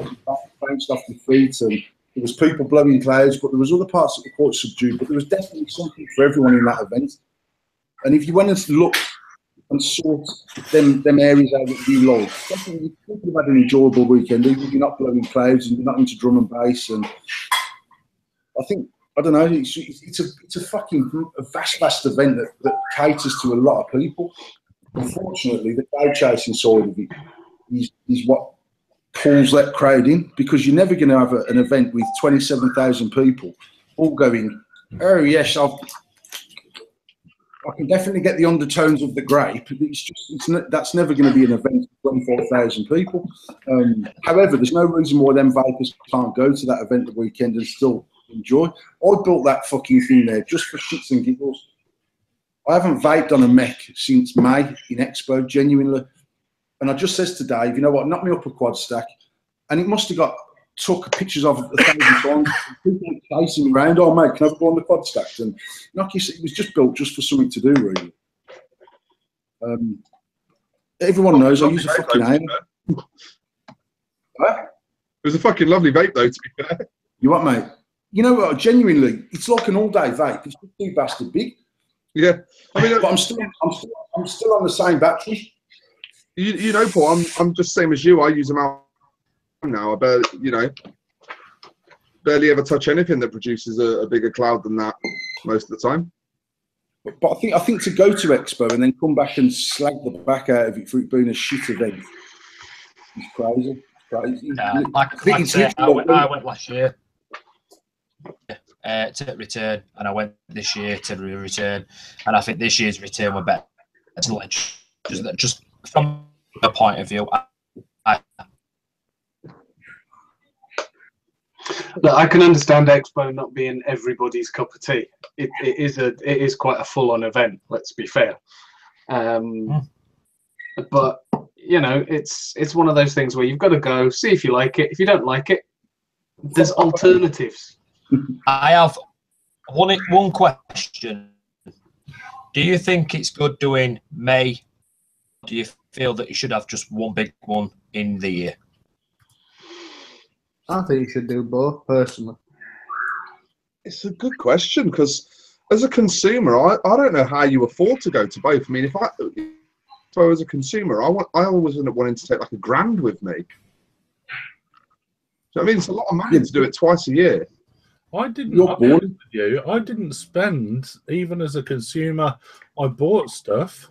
Bounced off the feet, and there was people blowing clouds, but there was other parts that were quite subdued. But there was definitely something for everyone in that event. And if you went and looked and sought them areas out that you like, definitely you could have had an enjoyable weekend, even if you're not blowing clouds and you're not into drum and bass. And I think, I don't know, it's a fucking vast event that caters to a lot of people. Unfortunately, the crowd chasing side of it is what pulls that crowd in, because you're never going to have an event with 27,000 people all going, oh yes, I can definitely get the undertones of the grape. That's never going to be an event with 24,000 people. However, there's no reason why them vapers can't go to that event the weekend and still enjoy. I built that fucking thing there just for shits and giggles. I haven't vaped on a mech since May in Expo, genuinely. And I just says to Dave, you know what, knock me up a quad stack. And it must have got took pictures of 1,000 times. People chasing around, oh mate, can I go on the quad stacks? And like you said, it was just built just for something to do, really. Everyone knows I use a fucking aim. Huh? It was a fucking lovely vape, though, to be fair. You what, mate? You know what? Genuinely, it's like an all-day vape. It's too bastard big. Yeah, I mean, but I'm still on the same battery. You know, Paul, I'm just same as you. I use them out now. I barely ever touch anything that produces a bigger cloud than that most of the time. But I think to go to Expo and then come back and slag the back out of it for it being a shit event is crazy. It's crazy. Yeah, I went last year to return, and I went this year to return, and I think this year's return were better. Just from a point of view, Look, I can understand Expo not being everybody's cup of tea. It is quite a full-on event. Let's be fair, but you know, it's one of those things where you've got to go see if you like it. If you don't like it, there's alternatives. I have one question. Do you think it's good doing May? Do you feel that you should have just one big one in the year? I think you should do both, personally. It's a good question, because as a consumer, I don't know how you afford to go to both. I mean, if I was a consumer, I always end up wanting to take like $1,000 with me. So, I mean, it's a lot of money to do it twice a year. I didn't spend, even as a consumer, I bought stuff,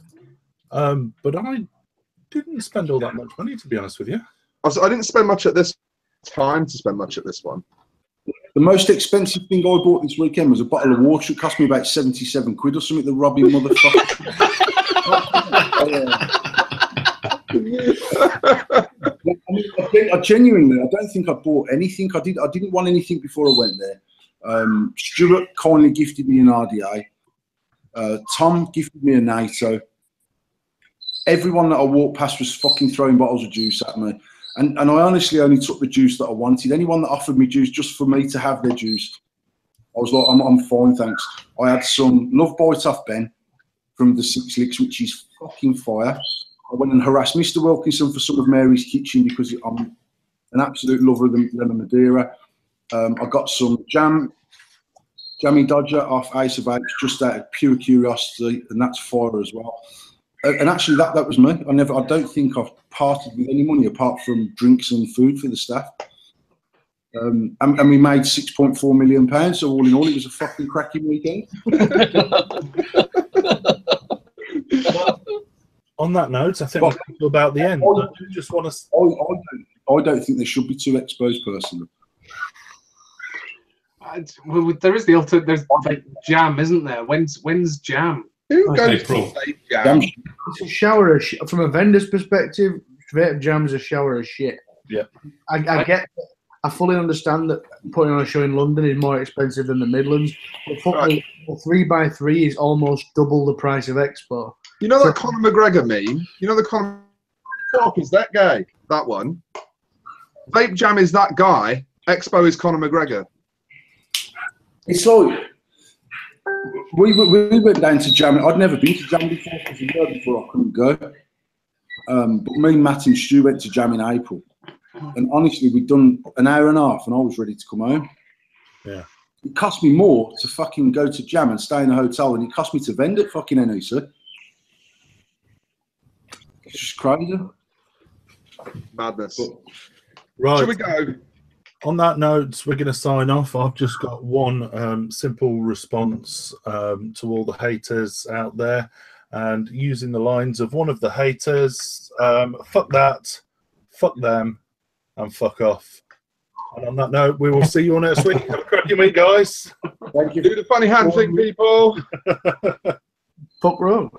but I didn't spend all that much money, to be honest with you. I didn't spend much at this time to spend much at this one. The most expensive thing I bought this weekend was a bottle of water. It cost me about 77 quid or something, the robbing motherfucker. I genuinely, I don't think I bought anything. I didn't want anything before I went there. Stuart kindly gifted me an RDA. Tom gifted me a NATO. Everyone that I walked past was fucking throwing bottles of juice at me. And I honestly only took the juice that I wanted. Anyone that offered me juice just for me to have their juice, I was like, I'm fine, thanks. I had some Love Bite off Ben from the Six Licks, which is fucking fire. I went and harassed Mr. Wilkinson for some of Mary's Kitchen because I'm an absolute lover of the lemon Madeira. I got some Jammy Dodger off Ace of Apes just out of pure curiosity, and that's fire as well. And actually, that was me. I don't think I've parted with any money apart from drinks and food for the staff. And we made £6.4 million. So all in all, it was a fucking cracking weekend. On that note, I think we're coming to about the end. I just want to. I don't think there should be two expos, personally. Well, there is the alternate. There's like Jam, isn't there? When's Jam? Who goes April. to Jam? It's a shower of shit. From a vendor's perspective, Vape Jam's a shower of shit. Yeah. I fully understand that putting on a show in London is more expensive than the Midlands. But the 3x3 is almost double the price of Expo. You know that Conor McGregor meme? You know the Conor McGregor is that guy? That one. Vape Jam is that guy. Expo is Conor McGregor. It's like we went down to Jam. I'd never been to Jam before because a year before I couldn't go. But me, Matt, and Stu went to Jam in April, and honestly, we'd done an hour and a half, and I was ready to come home. Yeah, it cost me more to fucking go to Jam and stay in a hotel than it cost me to vend at fucking NEC. It's just crazy. Madness. right. Shall we go? On that note, we're going to sign off. I've just got one simple response to all the haters out there, and using the lines of one of the haters, fuck that, fuck them, and fuck off. And on that note, we will see you all next week. Have a cracking week, guys. Thank you. Do the funny hand thing, people. Fuck wrong.